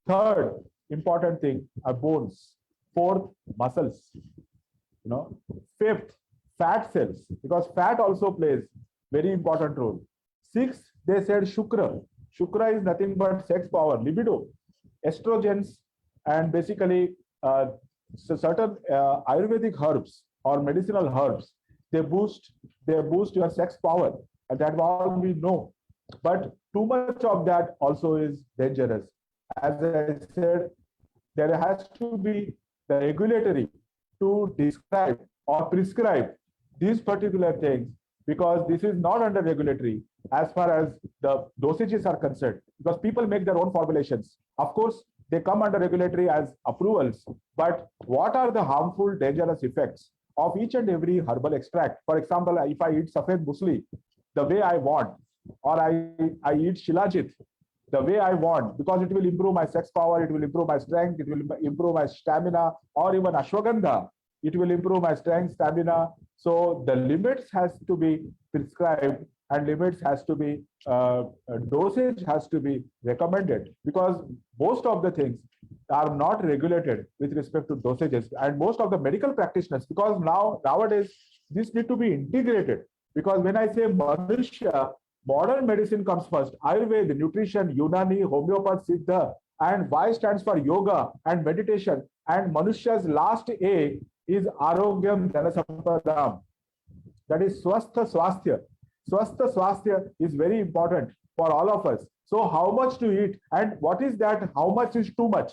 Speaker 3: Third important thing are bones. Fourth, muscles. Fifth, fat cells, because fat also plays very important role. Sixth, they said Shukra. Shukra is nothing but sex power, libido, estrogens, and basically certain Ayurvedic herbs or medicinal herbs, they boost your sex power, and that's all we know. But too much of that also is dangerous. As I said, there has to be the regulatory to describe or prescribe these particular things, because this is not under regulatory as far as the dosages are concerned, because people make their own formulations. Of course, they come under regulatory as approvals, but what are the harmful, dangerous effects of each and every herbal extract? For example, if I eat Safed Musli the way I want, or I eat Shilajit the way I want, because it will improve my sex power, it will improve my strength, it will improve my stamina, or even Ashwagandha, it will improve my strength, stamina. So the limits has to be prescribed, and limits has to be, dosage has to be recommended, because most of the things are not regulated with respect to dosages. And most of the medical practitioners, because nowadays this need to be integrated, because when I say Manusha, modern medicine comes first. Ayurveda, nutrition, Unani, homeopath, Siddha, and Y stands for yoga and meditation. And Manusha's last A is Arogyam Dhanasampadam. That is Swastha Swasthya. Swastha Swasthya is very important for all of us. So how much to eat, and what is that? How much is too much?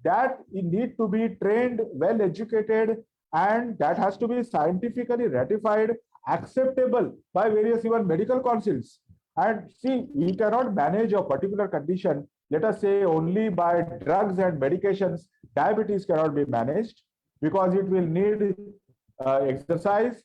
Speaker 3: That you need to be trained, well educated, and that has to be scientifically ratified, acceptable by various even medical councils. And see, we cannot manage a particular condition, let us say, only by drugs and medications. Diabetes cannot be managed, because it will need exercise,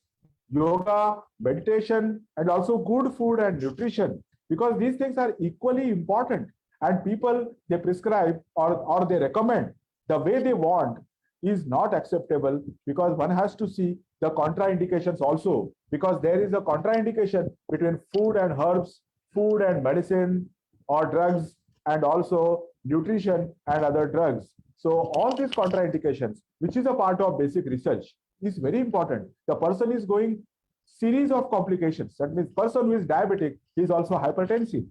Speaker 3: yoga, meditation, and also good food and nutrition, because these things are equally important. And people, they prescribe or they recommend the way they want. is not acceptable, because one has to see the contraindications also, because there is a contraindication between food and herbs, food and medicine or drugs, and also nutrition and other drugs. So all these contraindications, which is a part of basic research, is very important. The person is going series of complications. That means person who is diabetic is also hypertensive.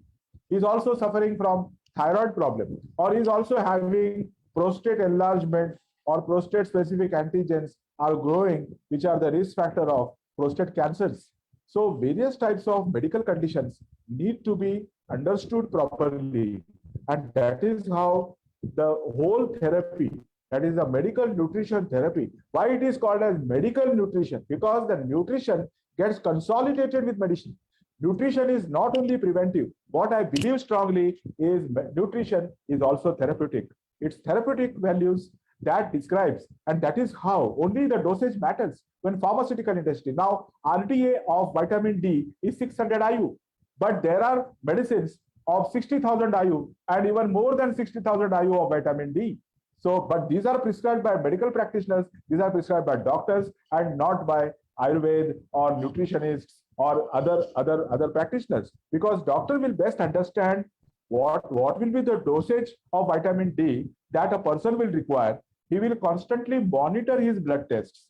Speaker 3: He is also suffering from thyroid problem, or is also having prostate enlargement, or prostate specific antigens are growing, which are the risk factor of prostate cancers. So various types of medical conditions need to be understood properly. And that is how the whole therapy, that is a medical nutrition therapy. Why it is called as medical nutrition? Because the nutrition gets consolidated with medicine. Nutrition is not only preventive. What I believe strongly is nutrition is also therapeutic. Its therapeutic values that describes, and that is how only the dosage matters when pharmaceutical industry. Now, RDA of vitamin D is 600 IU, but there are medicines of 60,000 IU and even more than 60,000 IU of vitamin D. So, but these are prescribed by medical practitioners, these are prescribed by doctors and not by Ayurveda or nutritionists or other practitioners, because doctor will best understand what will be the dosage of vitamin D that a person will require. He will constantly monitor his blood tests.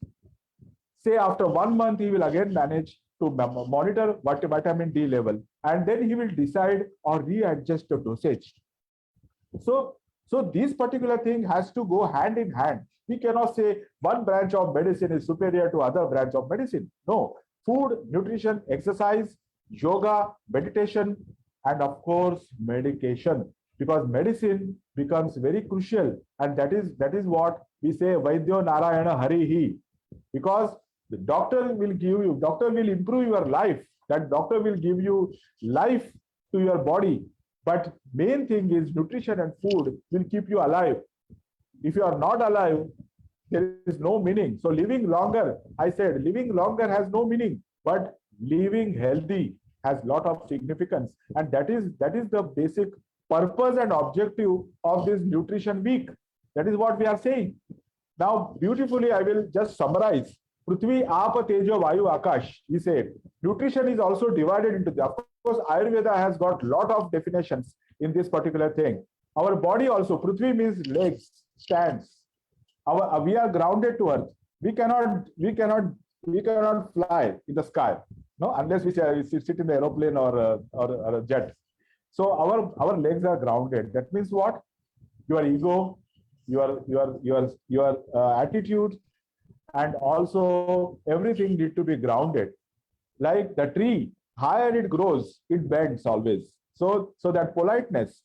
Speaker 3: Say after 1 month, he will again manage to monitor what vitamin D level, and then he will decide or readjust the dosage. So this particular thing has to go hand in hand. We cannot say one branch of medicine is superior to other branch of medicine. No, food, nutrition, exercise, yoga, meditation, and of course, medication, because medicine becomes very crucial. And that is what we say, Vaidyo Narayana Harihi, because the doctor will improve your life. That doctor will give you life to your body. But main thing is nutrition and food will keep you alive. If you are not alive, there is no meaning. So living longer, I said, living longer has no meaning, but living healthy has a lot of significance. And that is the basic purpose and objective of this nutrition week. That is what we are saying. Now, beautifully, I will just summarize. Prithvi, Apa, Tejo, Vayu, Akash, he said. Nutrition is also divided into the, of course, Ayurveda has got a lot of definitions in this particular thing. Our body also, Prithvi means legs, stands. We are grounded to earth. We cannot fly in the sky, no, unless we sit in the aeroplane or a jet. So our legs are grounded. That means what? Your ego, your attitude, and also everything need to be grounded. Like the tree, higher it grows, it bends always. So that politeness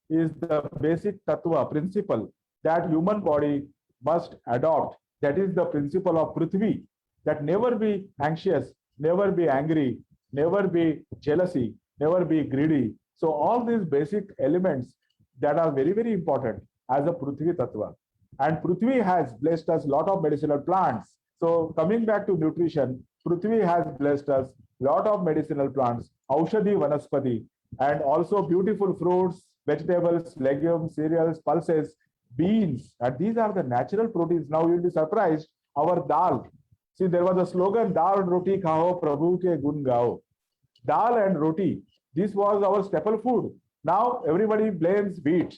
Speaker 3: is the basic tattva principle that human body must adopt. That is the principle of Prithvi, that never be anxious, never be angry, never be jealousy, never be greedy. So all these basic elements that are very, very important as a Prithvi tattva. And Prithvi has blessed us a lot of medicinal plants. So coming back to nutrition, Prithvi has blessed us a lot of medicinal plants, Aushadhi Vanaspati, and also beautiful fruits, vegetables, legumes, cereals, pulses, beans. And these are the natural proteins. Now you'll be surprised, our dal. See, there was a slogan, Dal and Roti Khao, Prabhu ke gun gao. Dal and roti, this was our staple food. Now everybody blames wheat.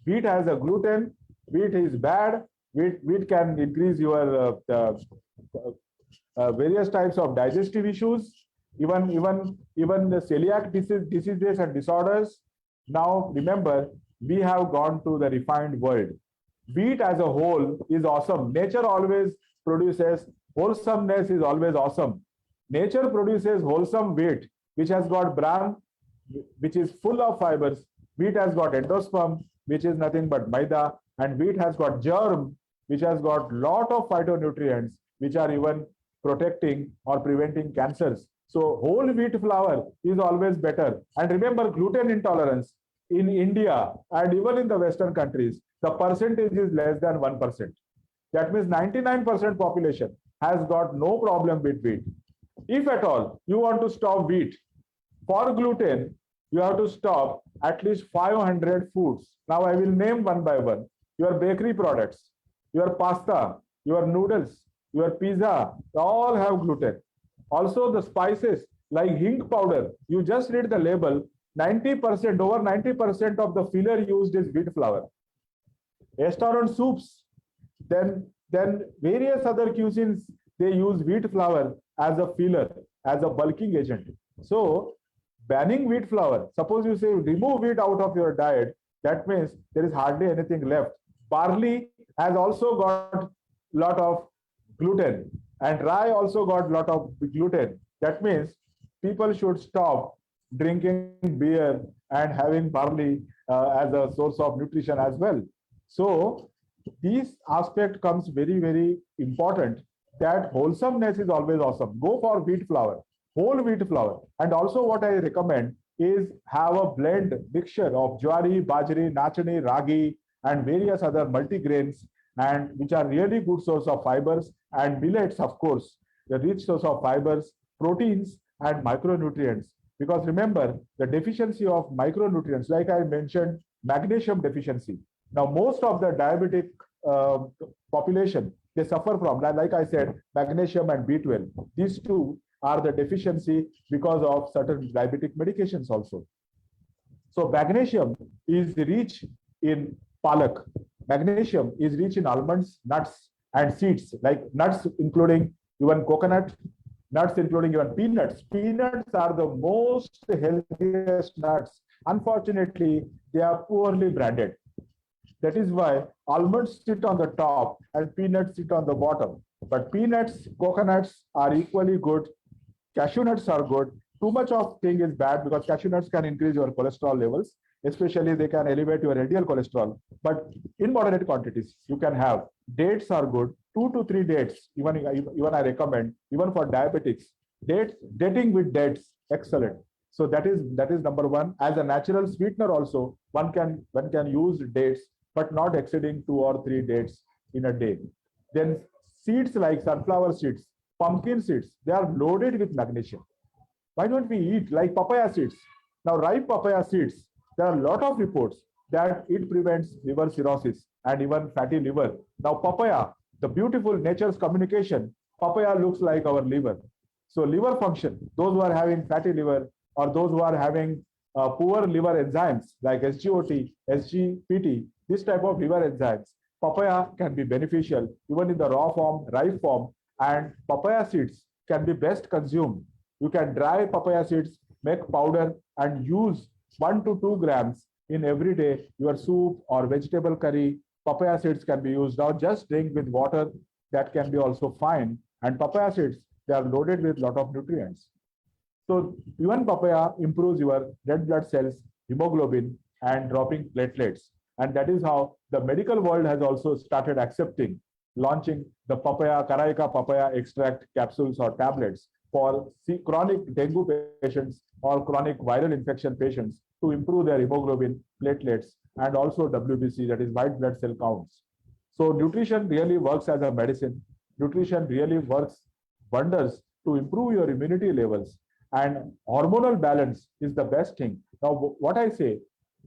Speaker 3: Wheat has a gluten, wheat is bad, wheat can increase your various types of digestive issues, even the celiac diseases and disorders. Now remember, we have gone to the refined world. Wheat as a whole is awesome. Nature always produces, wholesomeness is always awesome. Nature produces wholesome wheat, which has got bran, which is full of fibers. Wheat has got endosperm, which is nothing but maida, and wheat has got germ, which has got lot of phytonutrients, which are even protecting or preventing cancers. So whole wheat flour is always better. And remember, gluten intolerance in India and even in the Western countries, the percentage is less than 1%. That means 99% population has got no problem with wheat. If at all you want to stop wheat, for gluten, you have to stop at least 500 foods. Now I will name one by one. Your bakery products, your pasta, your noodles, your pizza, they all have gluten. Also, the spices like hing powder, you just read the label, 90%, over 90% of the filler used is wheat flour. Restaurant soups, then various other cuisines, they use wheat flour as a filler, as a bulking agent. So banning wheat flour, suppose you say remove wheat out of your diet, that means there is hardly anything left. Barley has also got lot of gluten, and rye also got lot of gluten. That means people should stop drinking beer and having barley as a source of nutrition as well. So this aspect comes very, very important, that wholesomeness is always awesome. Go for wheat flour, whole wheat flour. And also what I recommend is have a blend mixture of jowari, bajri, nachani, ragi, and various other multigrains, and which are really good source of fibers, and millets, of course, the rich source of fibers, proteins, and micronutrients. Because remember, the deficiency of micronutrients, like I mentioned, magnesium deficiency. Now, most of the diabetic population, they suffer from, like I said, magnesium and B12. These two are the deficiency because of certain diabetic medications also. So magnesium is rich in palak. Magnesium is rich in almonds, nuts, and seeds, like nuts including even coconut, nuts including even peanuts. Peanuts are the most healthiest nuts. Unfortunately, they are poorly branded. That is why almonds sit on the top and peanuts sit on the bottom. But peanuts, coconuts are equally good. Cashew nuts are good. Too much of thing is bad, because cashew nuts can increase your cholesterol levels, especially they can elevate your LDL cholesterol. But in moderate quantities, you can have. Dates are good. 2 to 3 dates, even I recommend, even for diabetics. Dating with dates, excellent. So that is number one. As a natural sweetener also, one can use dates, but not exceeding 2 or 3 dates in a day. Then seeds like sunflower seeds, pumpkin seeds, they are loaded with magnesium. Why don't we eat like papaya seeds? Now, ripe papaya seeds, there are a lot of reports that it prevents liver cirrhosis and even fatty liver. Now, papaya, the beautiful nature's communication, papaya looks like our liver. So liver function, those who are having fatty liver or those who are having poor liver enzymes like SGOT, SGPT, this type of liver enzymes, papaya can be beneficial even in the raw form, ripe form, and papaya seeds can be best consumed. You can dry papaya seeds, make powder, and use 1 to 2 grams in every day your soup or vegetable curry. Papaya seeds can be used. Now just drink with water, that can be also fine. And papaya seeds, they are loaded with a lot of nutrients. So even papaya improves your red blood cells, hemoglobin, and dropping platelets. And that is how the medical world has also started accepting, launching the papaya, Karaika papaya extract capsules or tablets for chronic dengue patients or chronic viral infection patients to improve their hemoglobin, platelets, and also WBC, that is white blood cell counts. So nutrition really works as a medicine. Nutrition really works wonders to improve your immunity levels, and hormonal balance is the best thing. Now, what I say,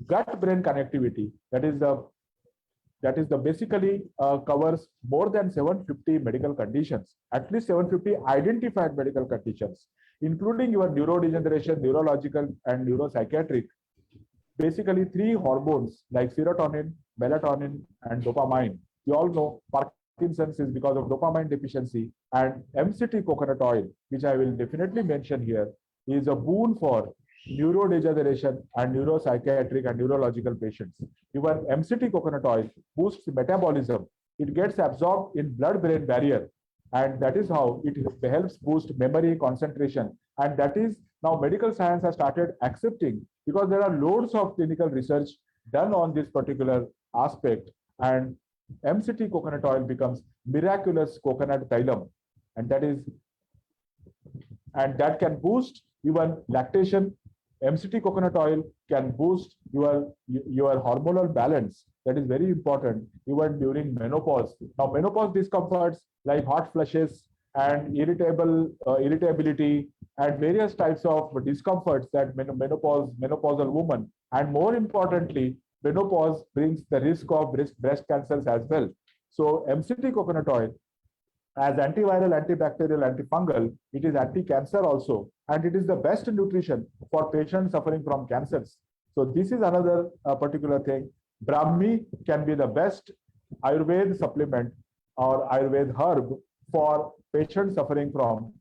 Speaker 3: gut-brain connectivity, that is the basically covers more than 750 medical conditions, at least 750 identified medical conditions, including your neurodegeneration, neurological, and neuropsychiatric. Basically 3 hormones like serotonin, melatonin, and dopamine. You all know Parkinson's is because of dopamine deficiency, and MCT coconut oil, which I will definitely mention here, is a boon for neurodegeneration and neuropsychiatric and neurological patients. Even MCT coconut oil boosts metabolism. It gets absorbed in blood-brain barrier, and that is how it helps boost memory, concentration. And that is now medical science has started accepting, because there are loads of clinical research done on this particular aspect, and MCT coconut oil becomes miraculous coconut xylem, and that can boost even lactation. MCT coconut oil can boost your hormonal balance. That is very important even during menopause. Now, menopause discomforts like hot flushes and irritability and various types of discomforts that menopausal woman, and more importantly, menopause brings the risk of breast cancers as well. So MCT coconut oil, as antiviral, antibacterial, antifungal, it is anti-cancer also, and it is the best nutrition for patients suffering from cancers. So this is another particular thing. Brahmi can be the best Ayurveda supplement or Ayurveda herb for patients suffering from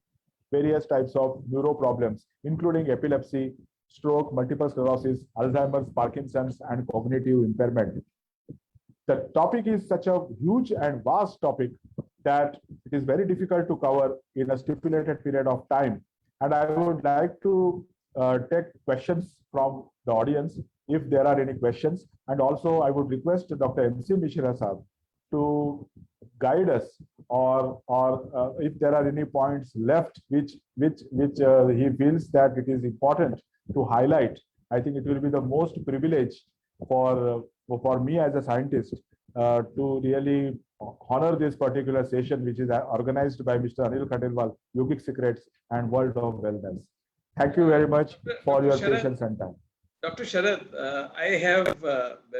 Speaker 3: various types of neuro problems, including epilepsy, stroke, multiple sclerosis, Alzheimer's, Parkinson's, and cognitive impairment. The topic is such a huge and vast topic that it is very difficult to cover in a stipulated period of time. And I would like to take questions from the audience if there are any questions. And also I would request Dr. MC Mishra Sahab to guide us, or if there are any points left which he feels that it is important to highlight. I think it will be the most privilege for me as a scientist to really honor this particular session, which is organized by Mr. Anil Khandelwal, Yogic Secrets and World of Wellness. Thank you very much for your patience and time.
Speaker 2: Dr. Sharad, I have,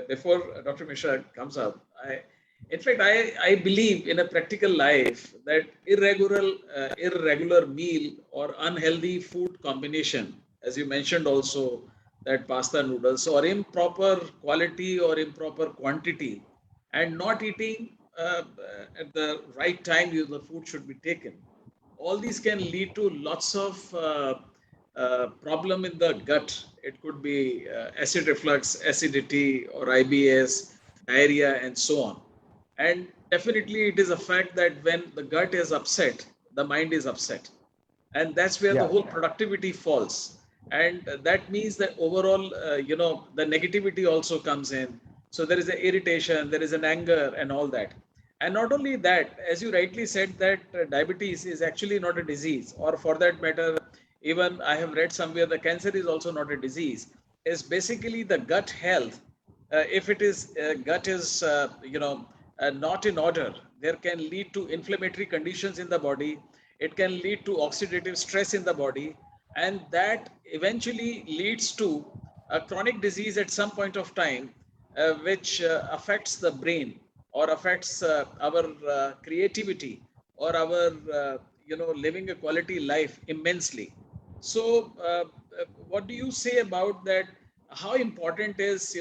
Speaker 2: before Dr. Mishra comes up, in fact, I believe in a practical life that irregular meal or unhealthy food combination, as you mentioned also, that pasta noodles, or improper quality or improper quantity, and not eating at the right time the food should be taken. All these can lead to lots of problem in the gut. It could be acid reflux, acidity, or IBS, diarrhea, and so on. And definitely it is a fact that when the gut is upset, the mind is upset. And that's where the whole productivity falls. And that means that overall, the negativity also comes in. So there is an irritation, there is an anger and all that. And not only that, as you rightly said, that diabetes is actually not a disease, or for that matter, even I have read somewhere the cancer is also not a disease. It's basically the gut health. If it is gut is, not in order, there can lead to inflammatory conditions in the body. It can lead to oxidative stress in the body, and that eventually leads to a chronic disease at some point of time, which affects the brain or affects our creativity or our living a quality life immensely. So what do you say about that? How important is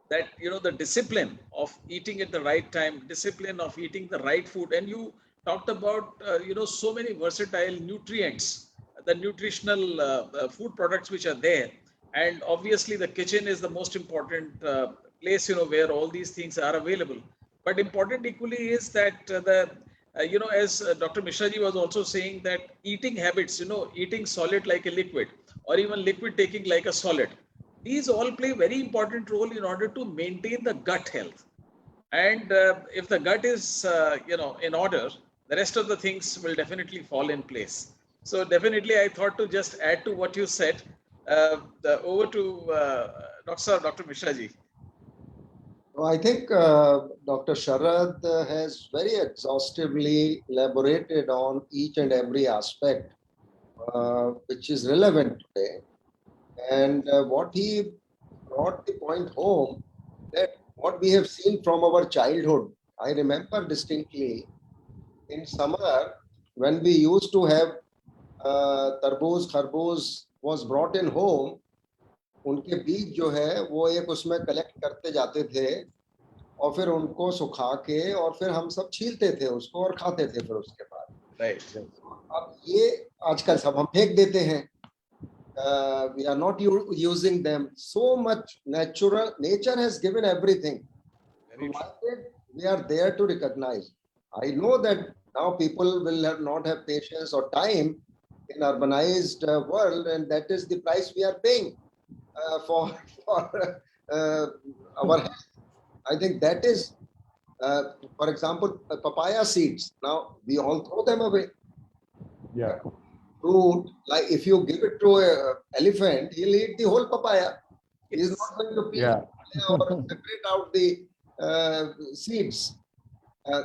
Speaker 2: that the discipline of eating at the right time, discipline of eating the right food? And you talked about so many versatile nutrients, the nutritional food products which are there, and obviously the kitchen is the most important place where all these things are available. But important equally is that as Dr. Mishra ji was also saying, that eating habits, eating solid like a liquid, or even liquid taking like a solid, these all play very important role in order to maintain the gut health. And if the gut is in order, the rest of the things will definitely fall in place. So definitely I thought to just add to what you said. Over to Dr. Mishra ji.
Speaker 1: I think Dr. Sharad has very exhaustively elaborated on each and every aspect which is relevant today. And what he brought the point home, that what we have seen from our childhood. I remember distinctly in summer when we used to have tarboos, kharboos was brought in home. उनके बीज जो है वो एक उसमें collect करते जाते थे और फिर उनको सुखा के और फिर हम सब छीलते थे उसको और खाते थे फिर उसके बाद.
Speaker 2: Right.
Speaker 1: अब ये आजकल सब हम फेंक देते हैं. We are not using them. So much nature has given everything. Provided we are there to recognize. I know that now people will not have patience or time in urbanized world, and that is the price we are paying for our health. I think that is, for example, papaya seeds. Now we all throw them away.
Speaker 3: Yeah.
Speaker 1: Fruit, like if you give it to an elephant, he'll eat the whole papaya. He's not going to peel or separate out the seeds.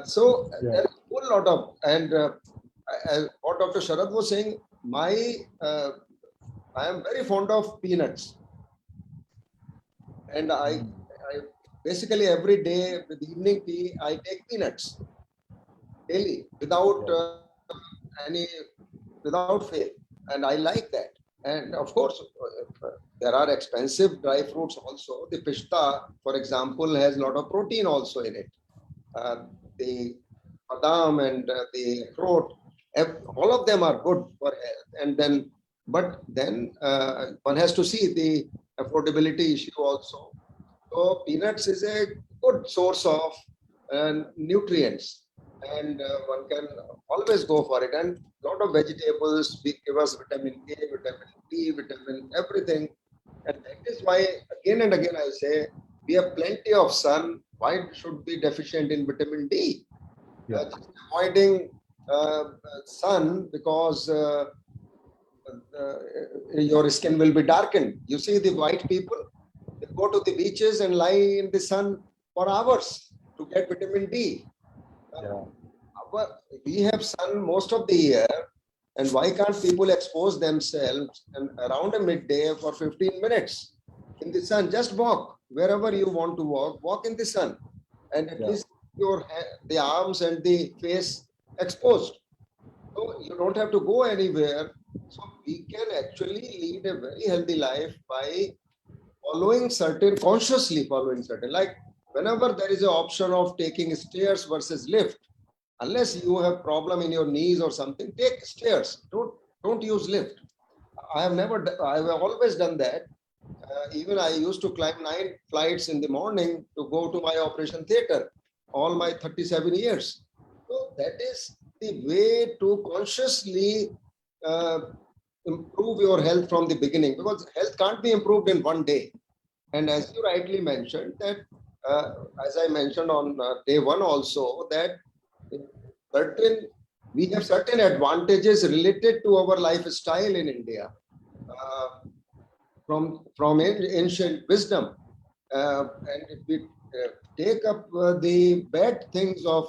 Speaker 1: So there's a whole lot of, and what Dr. Sharad was saying, I am very fond of peanuts, and I basically every day with evening tea, I take peanuts daily without any, without fail. And I like that. And of course, there are expensive dry fruits also. The pista, for example, has a lot of protein also in it. The badam and the fruit, all of them are good for health. And then, but then one has to see the affordability issue also. So peanuts is a good source of nutrients, and one can always go for it. And a lot of vegetables give us vitamin A, vitamin D, vitamin everything. And that is why again and again I say we have plenty of sun. Why should be deficient in vitamin D? Just avoiding sun because your skin will be darkened. You see the white people, they go to the beaches and lie in the sun for hours to get vitamin D. We have sun most of the year, and why can't people expose themselves and around a midday for 15 minutes in the sun? Just walk wherever you want to walk in the sun, and at least your the arms and the face exposed. So you don't have to go anywhere. So we can actually lead a very healthy life by following certain, consciously following certain, like whenever there is an option of taking stairs versus lift, unless you have problem in your knees or something, take stairs. Don't use lift. I have always done that. Even I used to climb 9 flights in the morning to go to my operation theater all my 37 years. So that is the way to consciously improve your health from the beginning, because health can't be improved in one day. And as you rightly mentioned that, as I mentioned on day one also, that we have certain advantages related to our lifestyle in India from ancient wisdom. And if we take up the bad things of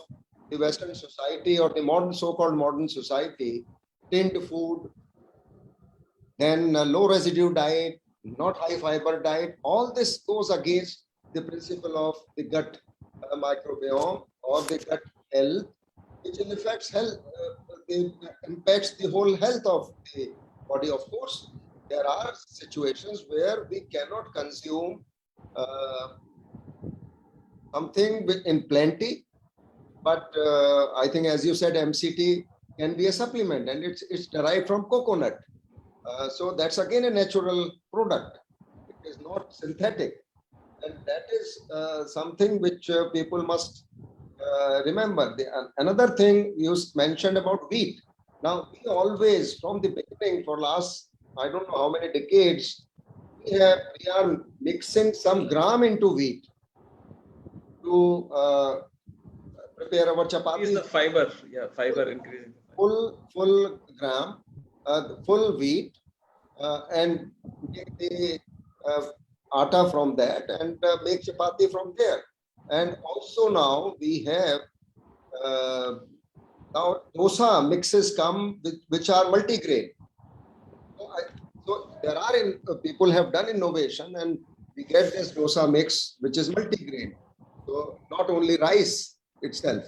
Speaker 1: the Western society or the modern, so-called modern society, tinned food, then low residue diet, not high fiber diet, all this goes against the principle of the gut microbiome or the gut health, which in effect impacts the whole health of the body. Of course, there are situations where we cannot consume something in plenty, but I think, as you said, MCT can be a supplement, and it's derived from coconut. So that's again a natural product. It is not synthetic. And that is something which people must remember. Another thing you mentioned about wheat. Now, we always, from the beginning, for last, I don't know how many decades, we are mixing some gram into wheat to prepare our chapati.
Speaker 2: Is the fiber, fiber increasing.
Speaker 1: Full gram, full wheat, and make the atta from that and make chapati from there. And also now we have now dosa mixes come which are multigrain. So there are people have done innovation, and we get this dosa mix which is multigrain. So not only rice itself.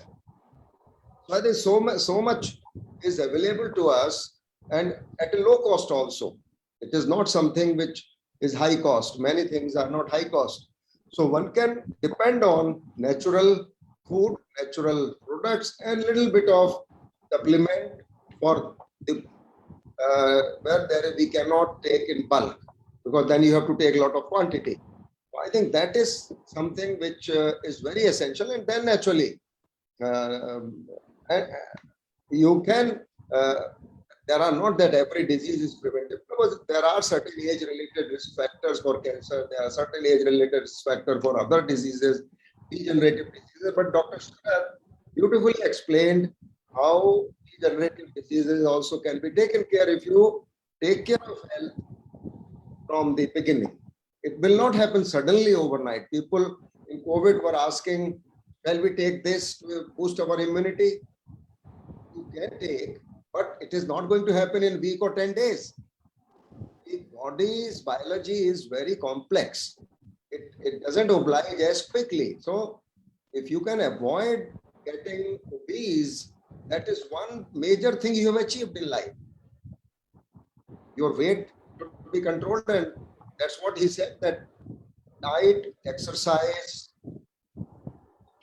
Speaker 1: So I think so much is available to us, and at a low cost also. It is not something which is high cost. Many things are not high cost. So one can depend on natural food, natural products, and little bit of supplement for the where we cannot take in bulk, because then you have to take a lot of quantity. So I think that is something which is very essential, and then naturally you can. There are not that every disease is preventive, because there are certain age-related risk factors for cancer. There are certain age-related risk factors for other diseases, degenerative diseases. But Dr. Sharad beautifully explained how degenerative diseases also can be taken care if you take care of health from the beginning. It will not happen suddenly overnight. People in COVID were asking, shall we take this to boost our immunity? You can take, but it is not going to happen in a week or 10 days. The body's biology is very complex. it doesn't oblige as quickly. So if you can avoid getting obese, that is one major thing you have achieved in life. Your weight should be controlled, and that's what he said, that diet, exercise,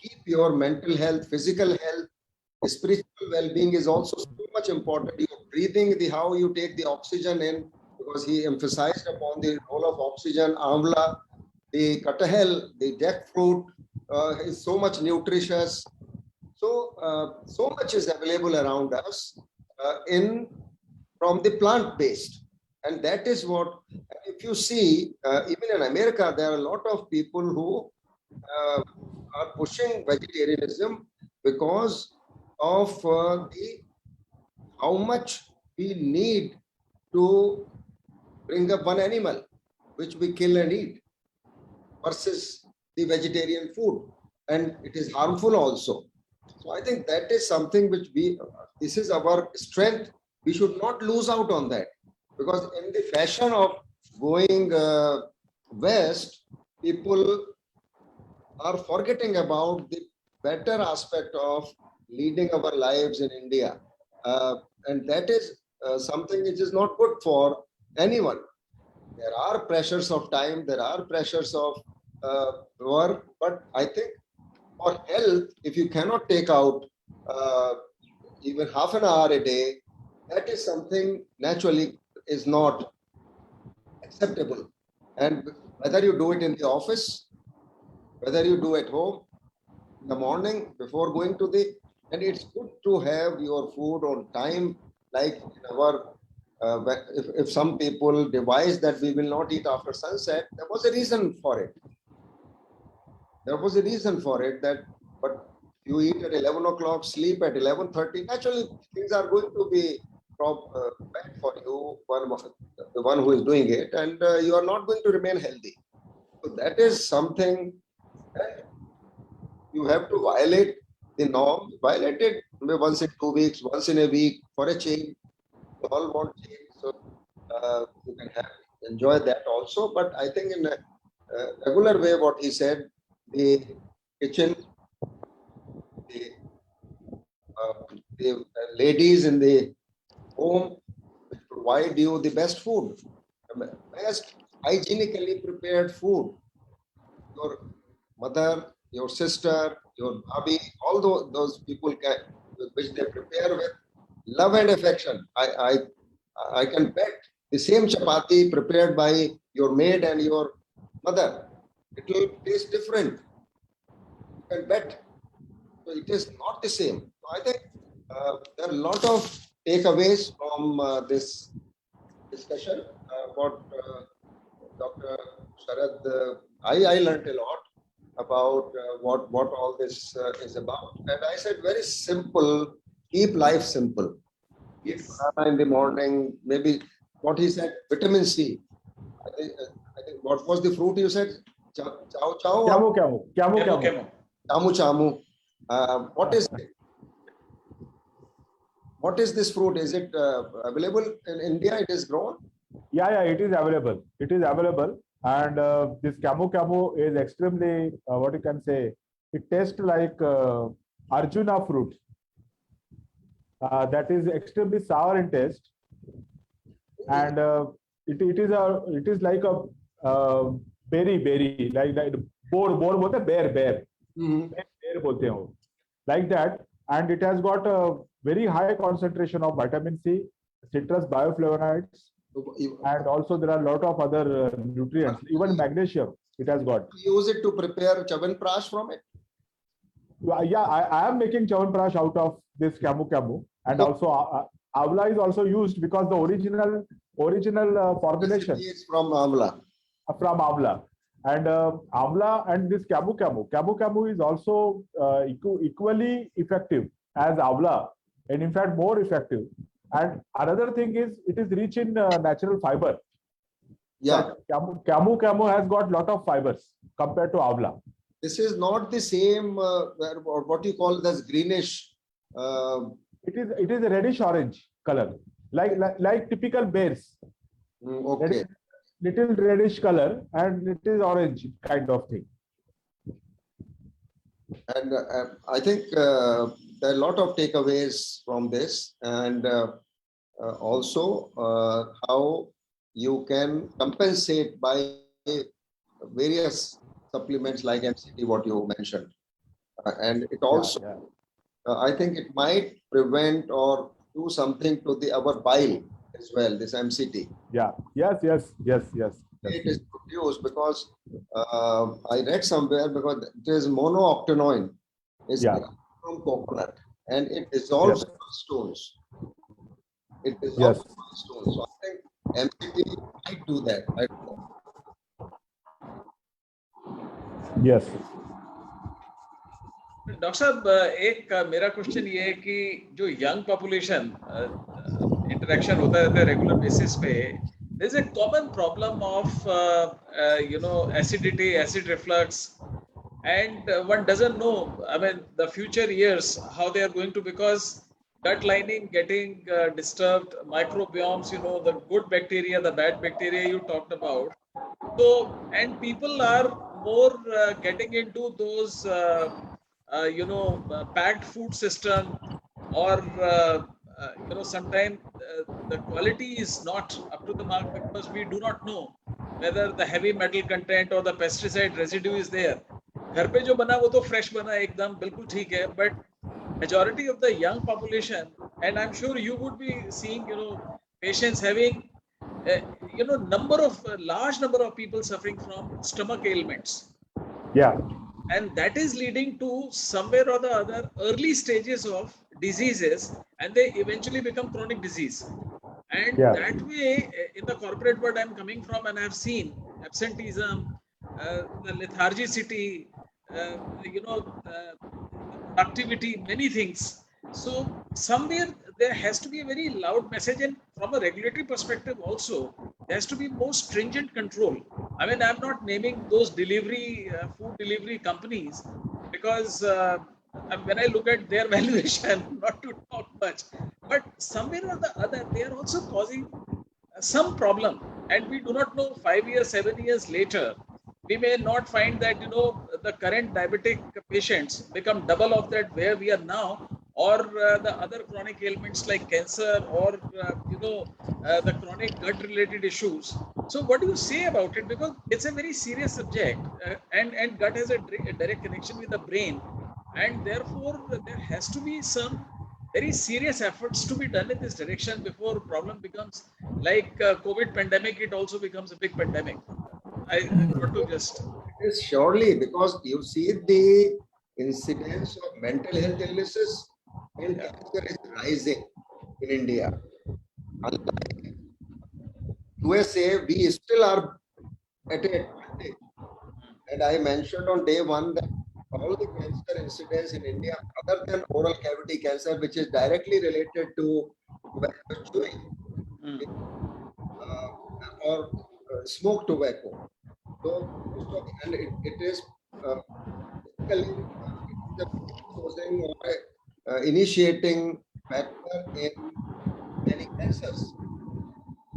Speaker 1: keep your mental health, physical health, spiritual well-being is also so much important. Your breathing, the how you take the oxygen in, because he emphasized upon the role of oxygen. Amla, the katahel, the jackfruit is so much nutritious. So so much is available around us in from the plant-based, and that is what. If you see, even in America, there are a lot of people who are pushing vegetarianism because of the how much we need to bring up one animal which we kill and eat versus the vegetarian food, and it is harmful also. So I think that is something which this is our strength. We should not lose out on that, because in the fashion of going west, people are forgetting about the better aspect of leading our lives in India. And that is something which is not good for anyone. There are pressures of time, there are pressures of work, but I think for health, if you cannot take out even half an hour a day, that is something naturally is not acceptable. And whether you do it in the office, whether you do at home, in the morning before going to the, and it's good to have your food on time, like in our, if some people devise that we will not eat after sunset, there was a reason for it. There was a reason for it, that, but you eat at 11 o'clock, sleep at 11:30, naturally things are going to be bad for you, the one who is doing it, and you are not going to remain healthy. So that is something that you have to violate the norm, violate it once in 2 weeks, once in a week for a change. We all want change, so you can enjoy that also. But I think in a regular way, what he said, the kitchen, the ladies in the home provide you the best food, the best hygienically prepared food. Your mother, your sister, your hubby, all those people can, which they prepare with love and affection. I can bet the same chapati prepared by your maid and your mother, it will taste different. You can bet. So it is not the same. So I think there are a lot of takeaways from this discussion. What Dr. Sharad, I learned a lot about what all this is about. And I said very simple, keep life simple. Eat banana in the morning, maybe what he said, vitamin C. I think what was the fruit you said? Chow chow?
Speaker 3: Camu.
Speaker 1: Chamu chamu. What is it? What is this fruit? Is it available in India? It is grown?
Speaker 3: Yeah, it is available. It is available. And this camu is extremely, what you can say, it tastes like Arjuna fruit. That is extremely sour in taste. And it is like a berry, like boar bolte bear. Bear bolte hain wo. Like that. And it has got a very high concentration of vitamin C, citrus bioflavonoids, and also there are a lot of other nutrients, even magnesium it has got.
Speaker 1: Use it to prepare chawanprash from it?
Speaker 3: Yeah, I am making chawanprash out of this camu, and also avla is also used because the original formulation
Speaker 1: is from amla.
Speaker 3: From amla. And amla and this camu is also equally effective as avla, and in fact more effective. And another thing is it is rich in natural fiber.
Speaker 1: Yeah.
Speaker 3: Camu has got lot of fibers compared to avla.
Speaker 1: This is not the same, what you call this greenish.
Speaker 3: It is a reddish orange color, like typical bears.
Speaker 1: Okay.
Speaker 3: little reddish color and it is orange kind of thing.
Speaker 1: And I think there are a lot of takeaways from this, and also how you can compensate by various supplements like MCT, what you mentioned. And it also, I think it might prevent or do something to our bile as well, this MCT.
Speaker 3: Yeah, yes.
Speaker 1: It is produced because I read somewhere because it is monooctanoin is from coconut and it dissolves stones. It dissolves stones. So I think MCT might do that. I don't know.
Speaker 3: Yes.
Speaker 2: Doctor साहब एक मेरा question ये है कि जो young population interaction होता रहता है रेगुलर बेसिस पे, there is a common problem of acidity, acid reflux, and one doesn't know, I mean, the future years how they are going to, because gut lining getting disturbed, microbiomes, the good bacteria, the bad bacteria you talked about. So, and people are more getting into those packed food system, or sometimes the quality is not up to the mark because we do not know whether the heavy metal content or the pesticide residue is there. घर पे जो बना वो तो fresh बना एकदम बिल्कुल ठीक है, but majority of the young population, and I'm sure you would be seeing patients having large number of people suffering from stomach ailments.
Speaker 3: Yeah.
Speaker 2: And that is leading to somewhere or the other early stages of diseases, and they eventually become chronic disease. And that way, in the corporate world I'm coming from, and I've seen absenteeism, the lethargicity, productivity, many things. So somewhere there has to be a very loud message, and from a regulatory perspective also, there has to be more stringent control. I mean, I'm not naming those food delivery companies, because when I look at their valuation, not to talk much, but somewhere or the other, they are also causing some problem. And we do not know 5 years, 7 years later, we may not find that, the current diabetic patients become double of that where we are now, or the other chronic ailments like cancer, or the chronic gut related issues. So what do you say about it? Because it's a very serious subject, and gut has a direct connection with the brain, and therefore there has to be some very serious efforts to be done in this direction before problem becomes like COVID pandemic. It also becomes a big pandemic. I want to just...
Speaker 1: Yes, surely, because you see the incidence of mental health illnesses and cancer is rising in India. Unlike USA, we still are at an advantage. And I mentioned on day one that all the cancer incidence in India, other than oral cavity cancer, which is directly related to chewing or smoke tobacco. So, and it is basically causing or initiating factor in many cancers.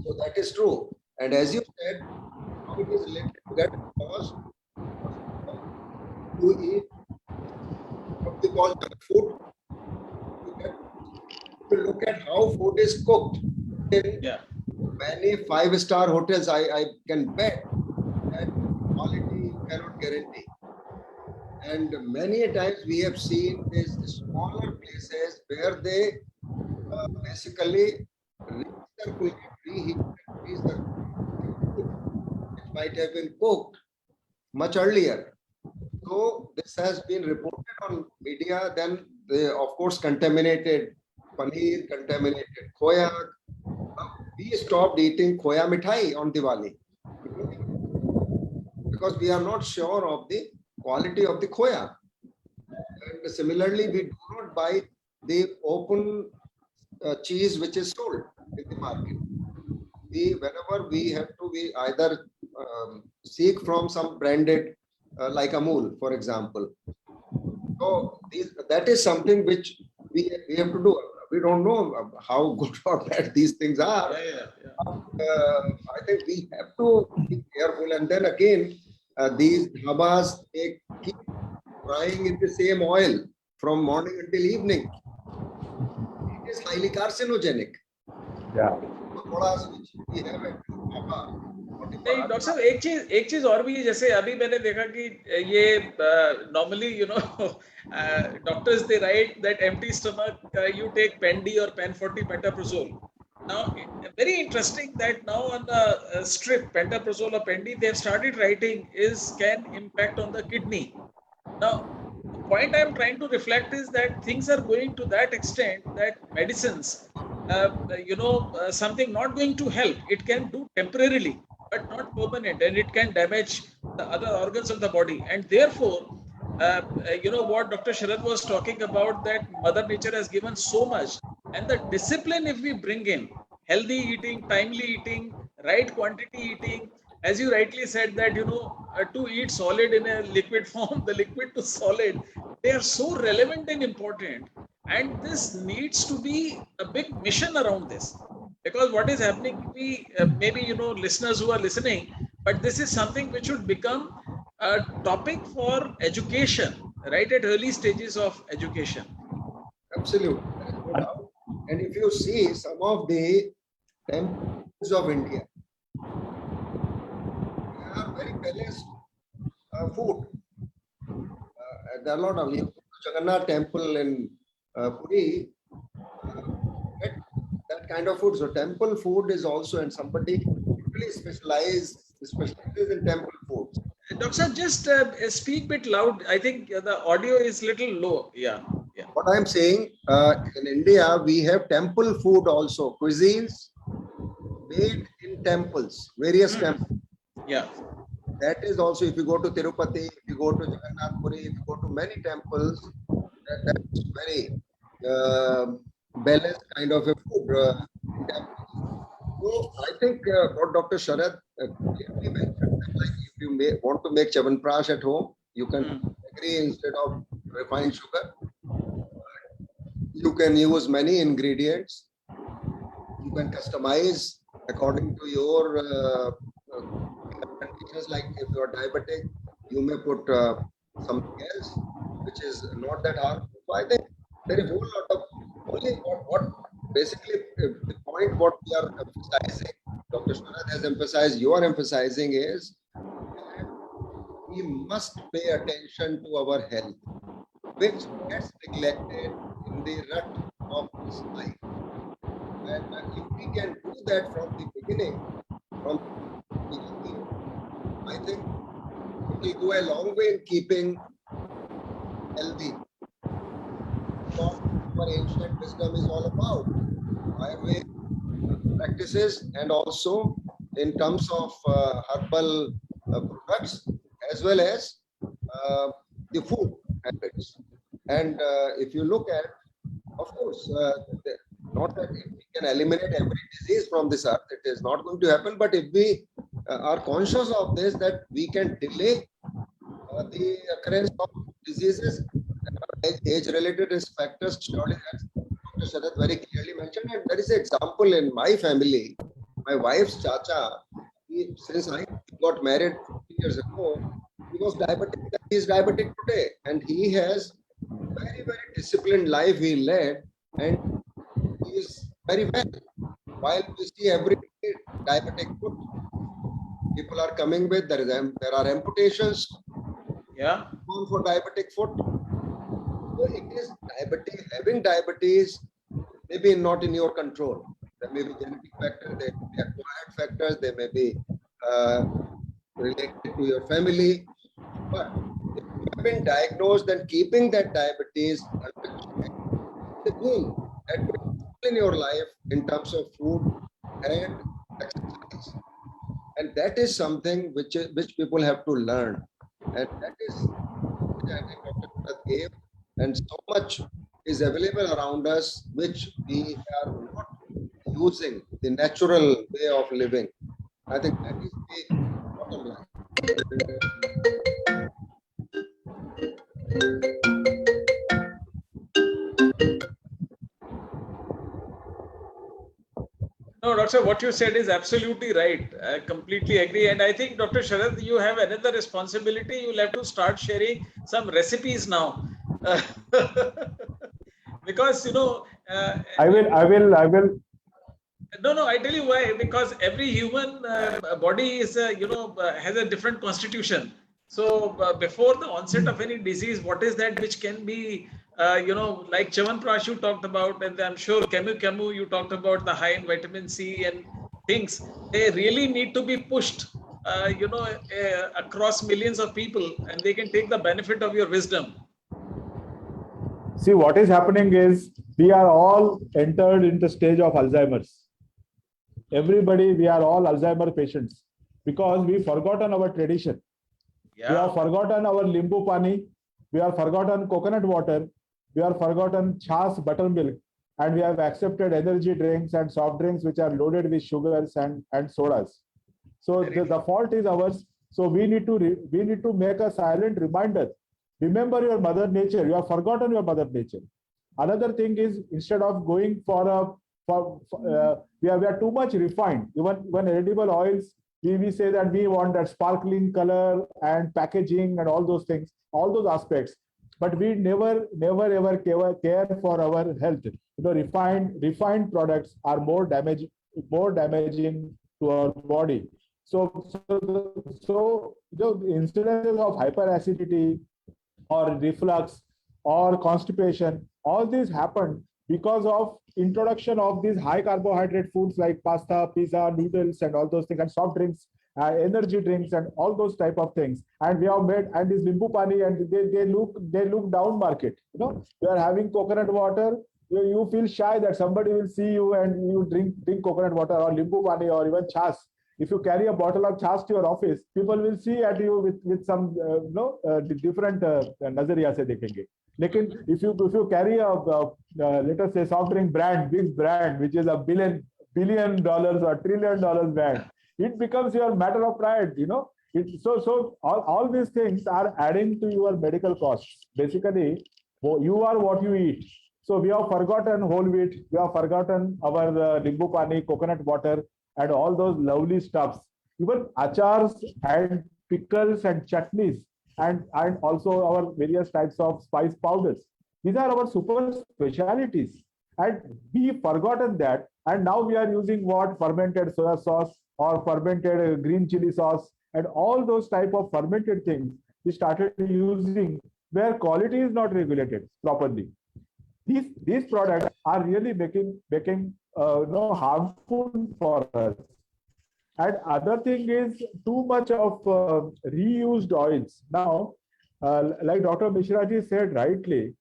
Speaker 1: So that is true. And as you said, how it is related to that cause to eat what we call junk food. To look at how food is cooked in many 5-star hotels, I can bet that quality you cannot guarantee. And many times we have seen these smaller places where they basically recirculate, reheat, which might have been cooked much earlier. So this has been reported on media. Then they, of course, contaminated paneer, contaminated khoya. We stopped eating khoya mithai on Diwali because we are not sure of the quality of the khoya. And similarly, we do not buy the open cheese which is sold in the market. Whenever we have to, we either seek from some branded like Amul, for example. So that is something which we have to do. We don't know how good or bad these things are. I think we have to be careful. And then again, these dhabas, they keep frying in the same oil from morning until evening. It is highly carcinogenic.
Speaker 3: Yeah.
Speaker 1: Pakoras which we have at dhaba, or the
Speaker 2: नहीं doctor
Speaker 1: paratha,
Speaker 2: साहब एक चीज और भी है जैसे अभी मैंने देखा कि ये normally you know doctors they write that empty stomach you take पेंडी और पेन 40 pantoprazole now very interesting that now on the strip pantoprazole or pendi they have started writing is can impact on the kidney. Now the point I am trying to reflect is that things are going to that extent that medicines something not going to help, it can do temporarily but not permanent, and it can damage the other organs of the body. And therefore what Dr. Sharad was talking about, that Mother Nature has given so much, and the discipline if we bring in healthy eating, timely eating, right quantity eating, as you rightly said that to eat solid in a liquid form, the liquid to solid, they are so relevant and important, and this needs to be a big mission around this, because what is happening, we maybe listeners who are listening, but this is something which should become a topic for education right at early stages of education.
Speaker 1: absolutely, there is no doubt. And if you see some of the temples of India, they are very balanced food. There are a lot of Jagannath temple in Puri, get that kind of food. So temple food is also, and somebody really specializes in temple foods.
Speaker 2: Doctor, just speak bit loud. I think the audio is little low. Yeah.
Speaker 1: What I'm saying, in India, we have temple food also, cuisines made in temples, various temples.
Speaker 2: Yeah.
Speaker 1: That is also, if you go to Tirupati, if you go to Jagannath Puri, if you go to many temples, that's very balanced kind of a food in temples. So I think what Dr. Sharad clearly mentioned, that like if you want to make Chavanprash at home, you can agree instead of refined sugar. You can use many ingredients. You can customize according to your conditions. Like if you are diabetic, you may put something else, which is not that harmful. So I think there is a whole lot of only what basically the point what we are emphasizing, Dr. Sharad has emphasized, you are emphasizing is that we must pay attention to our health, which gets neglected in the rut of this life. And if we can do that from the beginning, from the beginning, I think it will go a long way in keeping healthy. What our ancient wisdom is all about. Ayurvedic practices, and also in terms of herbal products, as well as the food habits. And if you look at, of course, not that if we can eliminate every disease from this earth, it is not going to happen. But if we are conscious of this, that we can delay the occurrence of diseases, age-related risk factors, surely that's Dr. Sharad very clearly mentioned. And there is an example in my family. My wife's chacha, since I got married 50 years ago, he was diabetic. He is diabetic today, and he has very, very disciplined life he led, and he is very well. While we see every day diabetic foot, people are coming with, there are amputations.
Speaker 2: Yeah.
Speaker 1: For diabetic foot. So it is diabetes, having diabetes, maybe not in your control. There may be genetic factors, there may be acquired factors, they may be related to your family. But if you have been diagnosed, then keeping that diabetes under check, the goal that will in your life in terms of food and exercise. And that is something which people have to learn. And that is I think Dr. Sharad gave, and so much is available around us which we are not using the natural way of living. I think that is the bottom line.
Speaker 2: No, Doctor, what you said is absolutely right. I completely agree. And I think, Dr. Sharad, you have another responsibility. You'll have to start sharing some recipes now. Uh, because,
Speaker 3: I will.
Speaker 2: no, I tell you why. Because every human body is, has a different constitution. So before the onset of any disease, what is that which can be, like Chavanprash you talked about, and I'm sure Camus you talked about the high in vitamin C and things. They really need to be pushed, across millions of people, and they can take the benefit of your wisdom.
Speaker 3: See, what is happening is we are all entered into stage of Alzheimer's. Everybody, we are all Alzheimer patients because we forgotten our tradition.
Speaker 2: Yeah.
Speaker 3: We have forgotten our limbu pani. We have forgotten coconut water. We have forgotten chas, buttermilk, and we have accepted energy drinks and soft drinks which are loaded with sugars and sodas. So the fault is ours. So we need to make a silent reminder. Remember your mother nature. You have forgotten your mother nature. Another thing is, instead of going we are too much refined. Even edible oils, we say that we want that sparkling color and packaging and all those things, all those aspects. But we never ever care for our health. Refined products are more damaging to our body. So the incidences of hyperacidity or reflux or constipation, all these happen because of introduction of these high carbohydrate foods like pasta, pizza, noodles, and all those things, and soft drinks, energy drinks, and all those type of things. And we have made, and this limbu pani, and they look down market. You are having coconut water. You feel shy that somebody will see you and you drink coconut water or limbu pani or even chas. If you carry a bottle of chas to your office, people will see at you with some different nazariya se dekhenge. Lekin if you carry a let us say soft drink brand, big brand, which is $1 billion or $1 trillion brand, it becomes your matter of pride. So all these things are adding to your medical costs. Basically, you are what you eat. So we have forgotten whole wheat. We have forgotten our limbu pani, coconut water, and all those lovely stuffs. Even achars and pickles and chutneys, and also our various types of spice powders. These are our super specialities. And we forgotten that. And now we are using what? Fermented soya sauce or fermented green chili sauce and all those type of fermented things we started using where quality is not regulated properly. These products are really making harmful for us. And other thing is too much of reused oils. Now, like Dr. Mishra ji said rightly,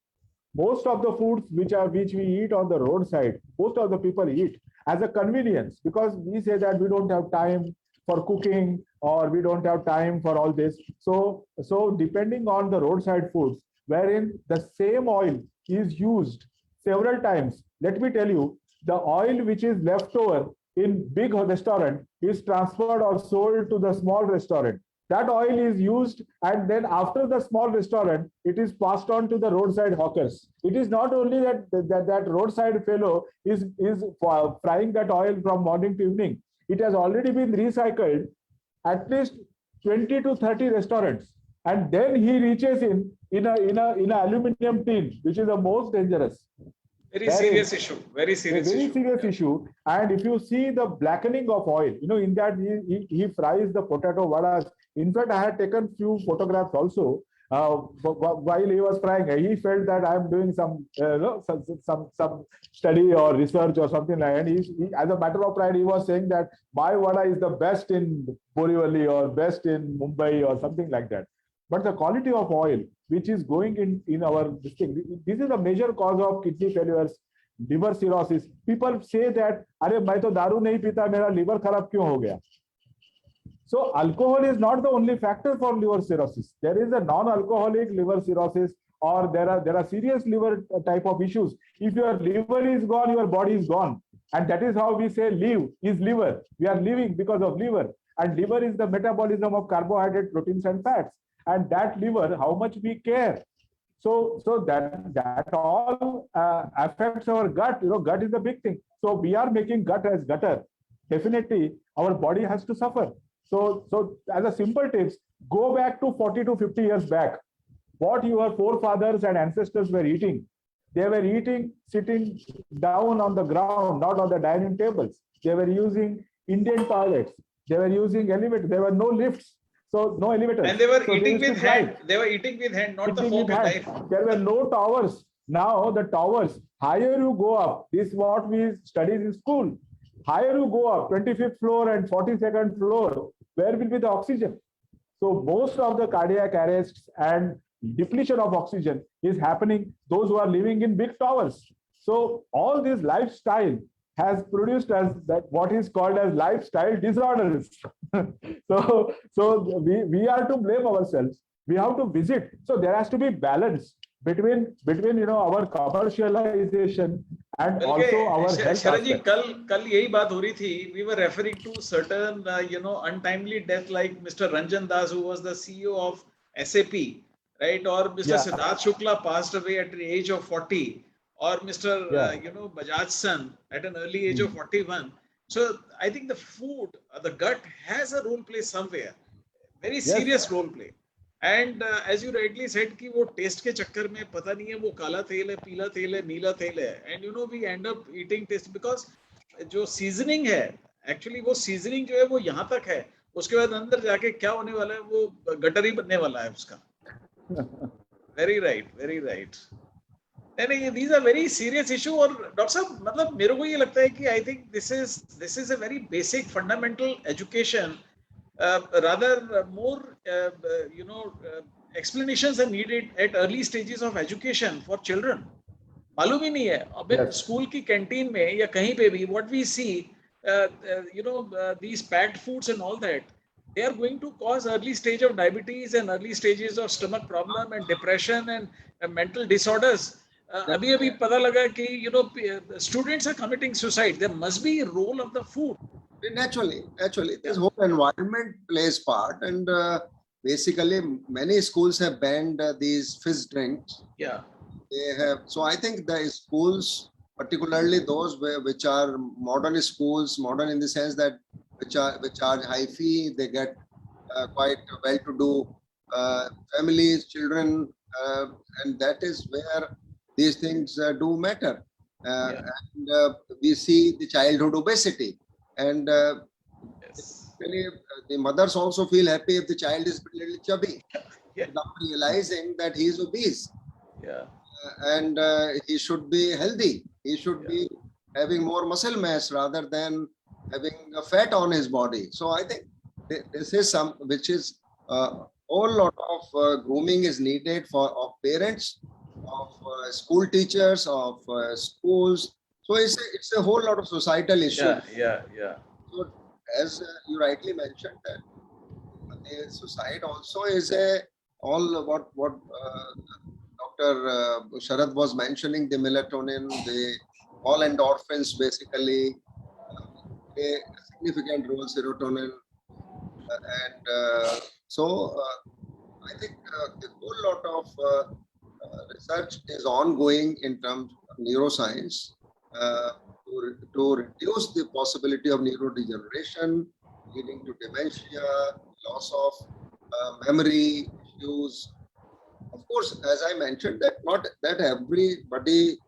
Speaker 3: most of the foods which we eat on the roadside, most of the people eat as a convenience because we say that we don't have time for cooking or we don't have time for all this. So depending on the roadside foods, wherein the same oil is used several times. Let me tell you, the oil which is left over in big restaurant is transferred or sold to the small restaurant. That oil is used, and then after the small restaurant, it is passed on to the roadside hawkers. It is not only that roadside fellow is frying that oil from morning to evening. It has already been recycled at least 20 to 30 restaurants, and then he reaches in a aluminum tin, which is the most dangerous.
Speaker 2: Very serious issue. Very serious
Speaker 3: issue. And if you see the blackening of oil, in that he fries the potato vadas. In fact, I had taken few photographs also while he was frying. He felt that I am doing some study or research or something like that. And he, as a matter of pride, he was saying that my vada is the best in Borivali or best in Mumbai or something like that. But the quality of oil, which is going in our this is a major cause of kidney failures, liver cirrhosis. People say that, "Arey, main to daru nahi pita, mera liver kharab kyun ho gaya?" So alcohol is not the only factor for liver cirrhosis. There is a non-alcoholic liver cirrhosis, or there are serious liver type of issues. If your liver is gone, your body is gone, and that is how we say live is liver. We are living because of liver, and liver is the metabolism of carbohydrate, proteins, and fats. And that liver, how much we care. So that all affects our gut. Gut is the big thing. So we are making gut as gutter. definitely our body has to suffer. So as a simple tips, go back to 40 to 50 years back. What your forefathers and ancestors were eating. They were eating sitting down on the ground, not on the dining tables. They were using Indian toilets. They were using elevators. There were no lifts, so no elevators.
Speaker 2: And they were
Speaker 3: so
Speaker 2: eating
Speaker 3: used to
Speaker 2: with
Speaker 3: drive.
Speaker 2: hand. They were eating with hand, not the
Speaker 3: Eating with
Speaker 2: fork and
Speaker 3: hand.
Speaker 2: knife.
Speaker 3: There were no towers. Now the towers, higher you go up, this is what we studied in school. Higher you go up, 25th floor and 42nd floor, where will be the oxygen? So most of the cardiac arrests and depletion of oxygen is happening those who are living in big towers. So all this lifestyle has produced as that what is called as lifestyle disorders. so we are to blame ourselves. We have to visit. So there has to be balance between our commercialization and also our health
Speaker 2: Sharad ji,
Speaker 3: aspect.
Speaker 2: कल यही बात हो रही थी. We were referring to certain untimely death like Mr. Ranjan Das, who was the CEO of SAP, right? Or Mr.
Speaker 3: Yeah.
Speaker 2: Siddharth Shukla passed away at the age of 40, or Mr.
Speaker 3: Yeah.
Speaker 2: Bajaj's son at an early age of 41. So I think the food, the gut has a role play somewhere, very serious role play. And as you rightly said कि वो test के चक्कर में पता नहीं है वो काला तेल है, पीला तेल है, नीला तेल है, and we end up eating taste because जो सीजनिंग है, एक्चुअली वो सीजनिंग जो है वो यहाँ तक है, उसके बाद अंदर जाके क्या होने वाला है वो गटर ही बनने वाला है उसका. Very right, very right. And these are very serious issue. और डॉक्टर साहब मतलब मेरे को ये लगता है कि I think this is a very basic fundamental education. Rather more explanations are needed at early stages of education for children. मालूम ही नहीं है अब स्कूल की कैंटीन में या कहीं पे भी what we see these packed foods and all that, they are going to cause early stage of diabetes and early stages of stomach problem and depression and mental disorders. अभी पता लगा कि students are committing suicide. There must be a role of the food.
Speaker 1: Naturally, this whole environment plays part, and basically many schools have banned these fizz drinks.
Speaker 2: Yeah,
Speaker 1: they have. So I think the schools, particularly those which are modern schools, modern in the sense that which are high fee, they get quite well-to-do families, children, and that is where these things do matter. And we see the childhood obesity. And really, the mothers also feel happy if the child is a little chubby, without realizing that he is obese. And he should be healthy. He should be having more muscle mass rather than having a fat on his body. So I think this is which is a whole lot of grooming is needed of parents, of school teachers, of schools. So it's a whole lot of societal issue.
Speaker 2: Yeah.
Speaker 1: So as you rightly mentioned, that the society also is all what Dr. Sharad was mentioning, the melatonin, all endorphins basically play a significant role, serotonin, and so I think the whole lot of research is ongoing in terms of neuroscience. To reduce the possibility of neurodegeneration leading to dementia, loss of memory issues. Of course, as I mentioned, that not that everybody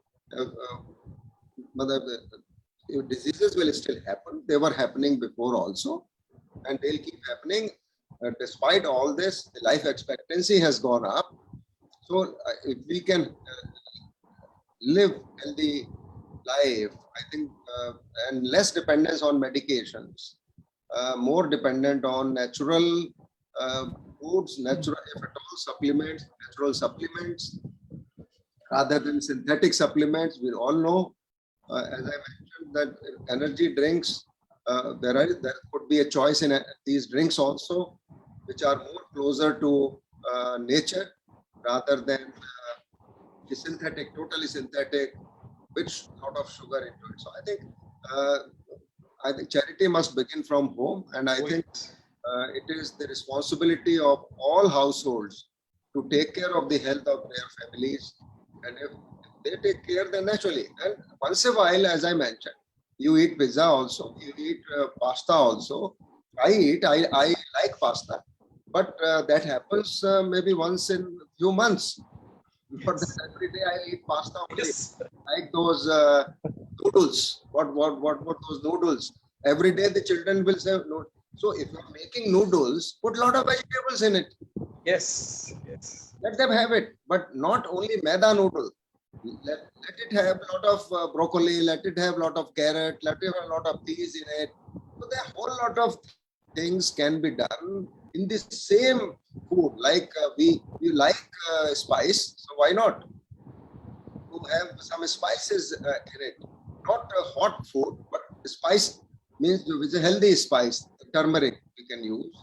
Speaker 1: diseases will still happen. They were happening before also, and they'll keep happening. Despite all this, the life expectancy has gone up. So if we can live healthy life, I think, and less dependence on medications, more dependent on natural foods, natural, if at all, natural supplements, rather than synthetic supplements. We all know, as I mentioned, that energy drinks, there could be a choice in these drinks also, which are more closer to nature rather than totally synthetic, with a lot of sugar into it. So I think charity must begin from home, and I think it is the responsibility of all households to take care of the health of their families. And if they take care, then naturally, and once a while, as I mentioned, You eat pizza also. You eat pasta also. I like pasta, but that happens maybe once in few months. Not that every day I eat pasta only.
Speaker 2: Yes.
Speaker 1: Like those noodles. What those noodles? Every day the children will say no. So if you're making noodles, put a lot of vegetables in it.
Speaker 2: Yes. Yes.
Speaker 1: Let them have it, but not only maida noodle. Let it have a lot of broccoli. Let it have a lot of carrot. Let it have a lot of peas in it. So there are a whole lot of things can be done in the same food. Like we like spice, so why not to have some spices in it? Not hot food, but spice means which is a healthy spice. Turmeric we can use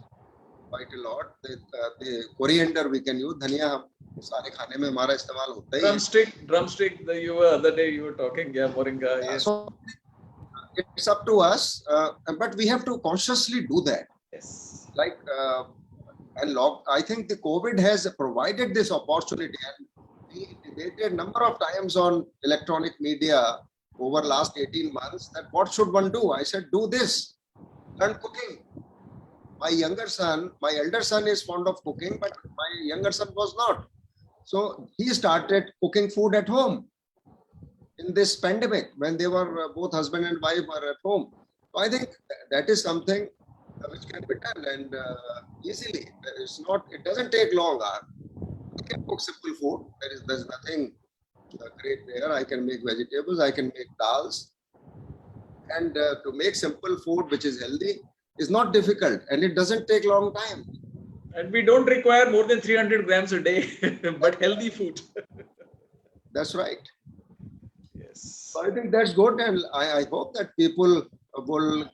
Speaker 1: quite a lot. The coriander we can use. धनिया सारे खाने में हमारा इस्तेमाल होता ही है.
Speaker 2: Drumstick. You were other day you were talking. Yeah, moringa. Yes.
Speaker 1: So it's up to us, but we have to consciously do that.
Speaker 2: Yes.
Speaker 1: Like I think the COVID has provided this opportunity, and we debated a number of times on electronic media over last 18 months that what should one do? I said, do this, learn cooking. My elder son is fond of cooking, but my younger son was not. So he started cooking food at home in this pandemic when they were both husband and wife were at home. So I think that is something which can be done and easily. It doesn't take long. I can cook simple food. There's nothing great there. I can make vegetables. I can make dals. And to make simple food which is healthy is not difficult, and it doesn't take long time.
Speaker 2: And we don't require more than 300 grams a day, but healthy food.
Speaker 1: That's right.
Speaker 2: Yes.
Speaker 1: So I think that's good, and I hope that people will,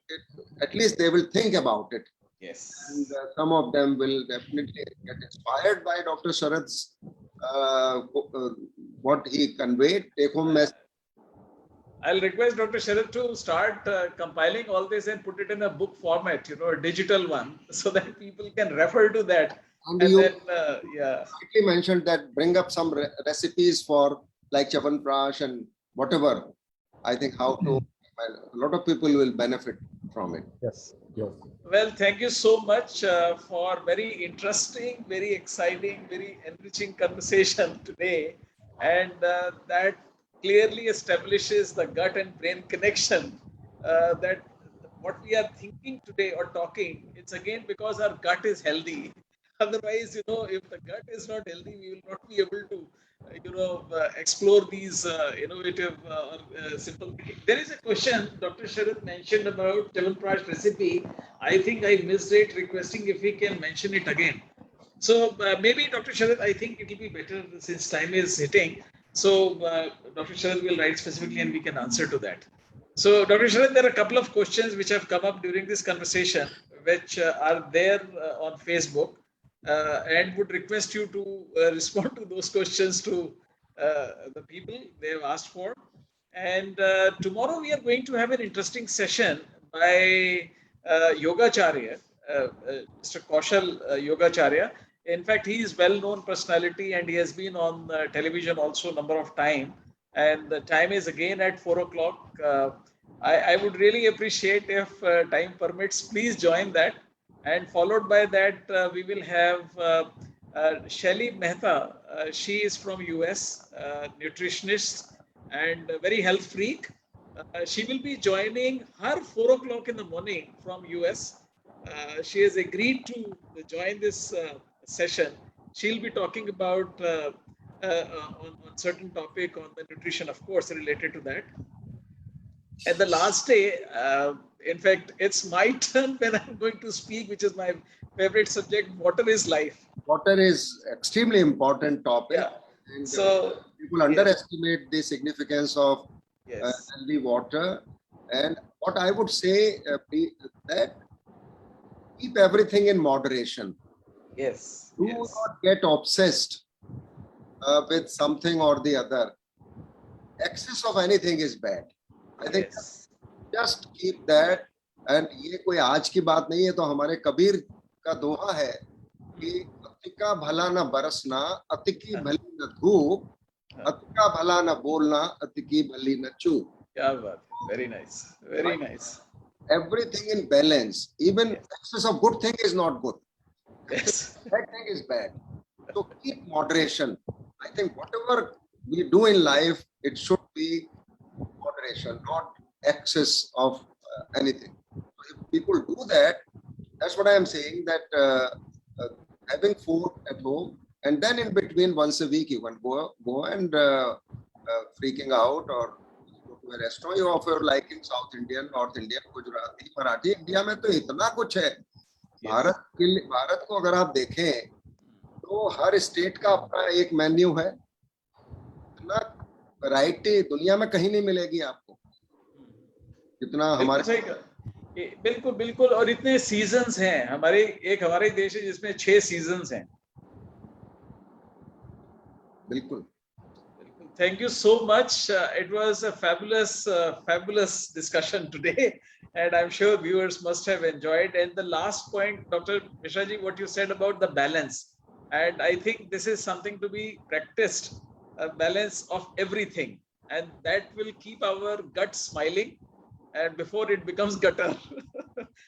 Speaker 1: at least they will think about it.
Speaker 2: Yes.
Speaker 1: And some of them will definitely get inspired by Dr. Sharad's what he conveyed, take home message.
Speaker 2: I'll request Dr. Sharad to start compiling all this and put it in a book format, a digital one, so that people can refer to that.
Speaker 1: And
Speaker 2: And
Speaker 1: you
Speaker 2: then, yeah.
Speaker 1: quickly mentioned that bring up some recipes for like Chavanprash and whatever. I think how to, a lot of people will benefit from it.
Speaker 3: Yes. Yes.
Speaker 2: Well, thank you so much for very interesting, very exciting, very enriching conversation today. And that clearly establishes the gut and brain connection that what we are thinking today or talking, it's again because our gut is healthy. Otherwise, if the gut is not healthy, we will not be able to explore these innovative simple. There is a question Dr. Sharad mentioned about Chavanprash recipe. I think I missed it, requesting if we can mention it again. So maybe Dr. Sharad, I think it will be better since time is hitting. So Dr. Sharad will write specifically and we can answer to that. So Dr. Sharad, there are a couple of questions which have come up during this conversation, which are there on Facebook. And would request you to respond to those questions to the people they have asked for. And tomorrow we are going to have an interesting session by Yogacharya, Mr. Kaushal Yogacharya. In fact, he is well-known personality and he has been on television also a number of times. And the time is again at 4 o'clock. I would really appreciate if time permits, please join that. And followed by that, we will have Shelly Mehta. She is from US, nutritionist and a very health freak. She will be joining her 4 o'clock in the morning from US. She has agreed to join this session. She'll be talking about on certain topic on the nutrition, of course, related to that. And the last day, in fact, it's my turn when I'm going to speak, which is my favorite subject. Water is life.
Speaker 1: Water is extremely important topic.
Speaker 2: Yeah.
Speaker 1: And
Speaker 2: So
Speaker 1: people underestimate the significance of
Speaker 2: yes.
Speaker 1: healthy water. And what I would say that keep everything in moderation.
Speaker 2: Yes.
Speaker 1: Do
Speaker 2: Yes.
Speaker 1: not get obsessed with something or the other. Excess of anything is bad. I think
Speaker 2: Yes.
Speaker 1: just keep that. And ये कोई आज की बात नहीं है, तो हमारे कबीर का दोहा है कि अति का भला न बरसना, अति की भली न धूप, अति का भला न बोलना, अति की भली न चूप.
Speaker 2: क्या बात. Very nice. Very nice.
Speaker 1: Everything in balance. Even
Speaker 2: Yes.
Speaker 1: excess of good thing is not good.
Speaker 2: Yes.
Speaker 1: Bad thing is bad. So keep moderation. I think whatever we do in life, it should be moderation, not excess of anything. So if people do that, that's what I am saying, that having food at home, and then in between once a week you can go and freaking out or go to a restaurant of your liking, South Indian, North Indian, Gujarati, Marathi. India में तो इतना कुछ है. भारत को अगर आप देखें तो हर स्टेट का अपना एक मेन्यू है. इतना वैरायटी दुनिया में कहीं नहीं मिलेगी आपको जितना हमारे.
Speaker 2: बिल्कुल बिल्कुल. और इतने सीजन्स हैं. हमारे देश है जिसमें 6 सीजन्स हैं.
Speaker 1: बिल्कुल.
Speaker 2: Thank you so much. It was a fabulous discussion today, and I'm sure viewers must have enjoyed. And the last point, Dr. Mishra ji, what you said about the balance, and I think this is something to be practiced, a balance of everything, and that will keep our gut smiling, and before it becomes gutter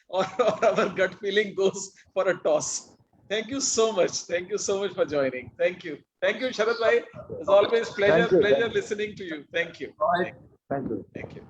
Speaker 2: or our gut feeling goes for a toss. Thank you so much. Thank you so much for joining. Thank you. Thank you, Sharad bhai. It's always pleasure listening to you. Thank you.
Speaker 3: Thank you.
Speaker 2: Thank you.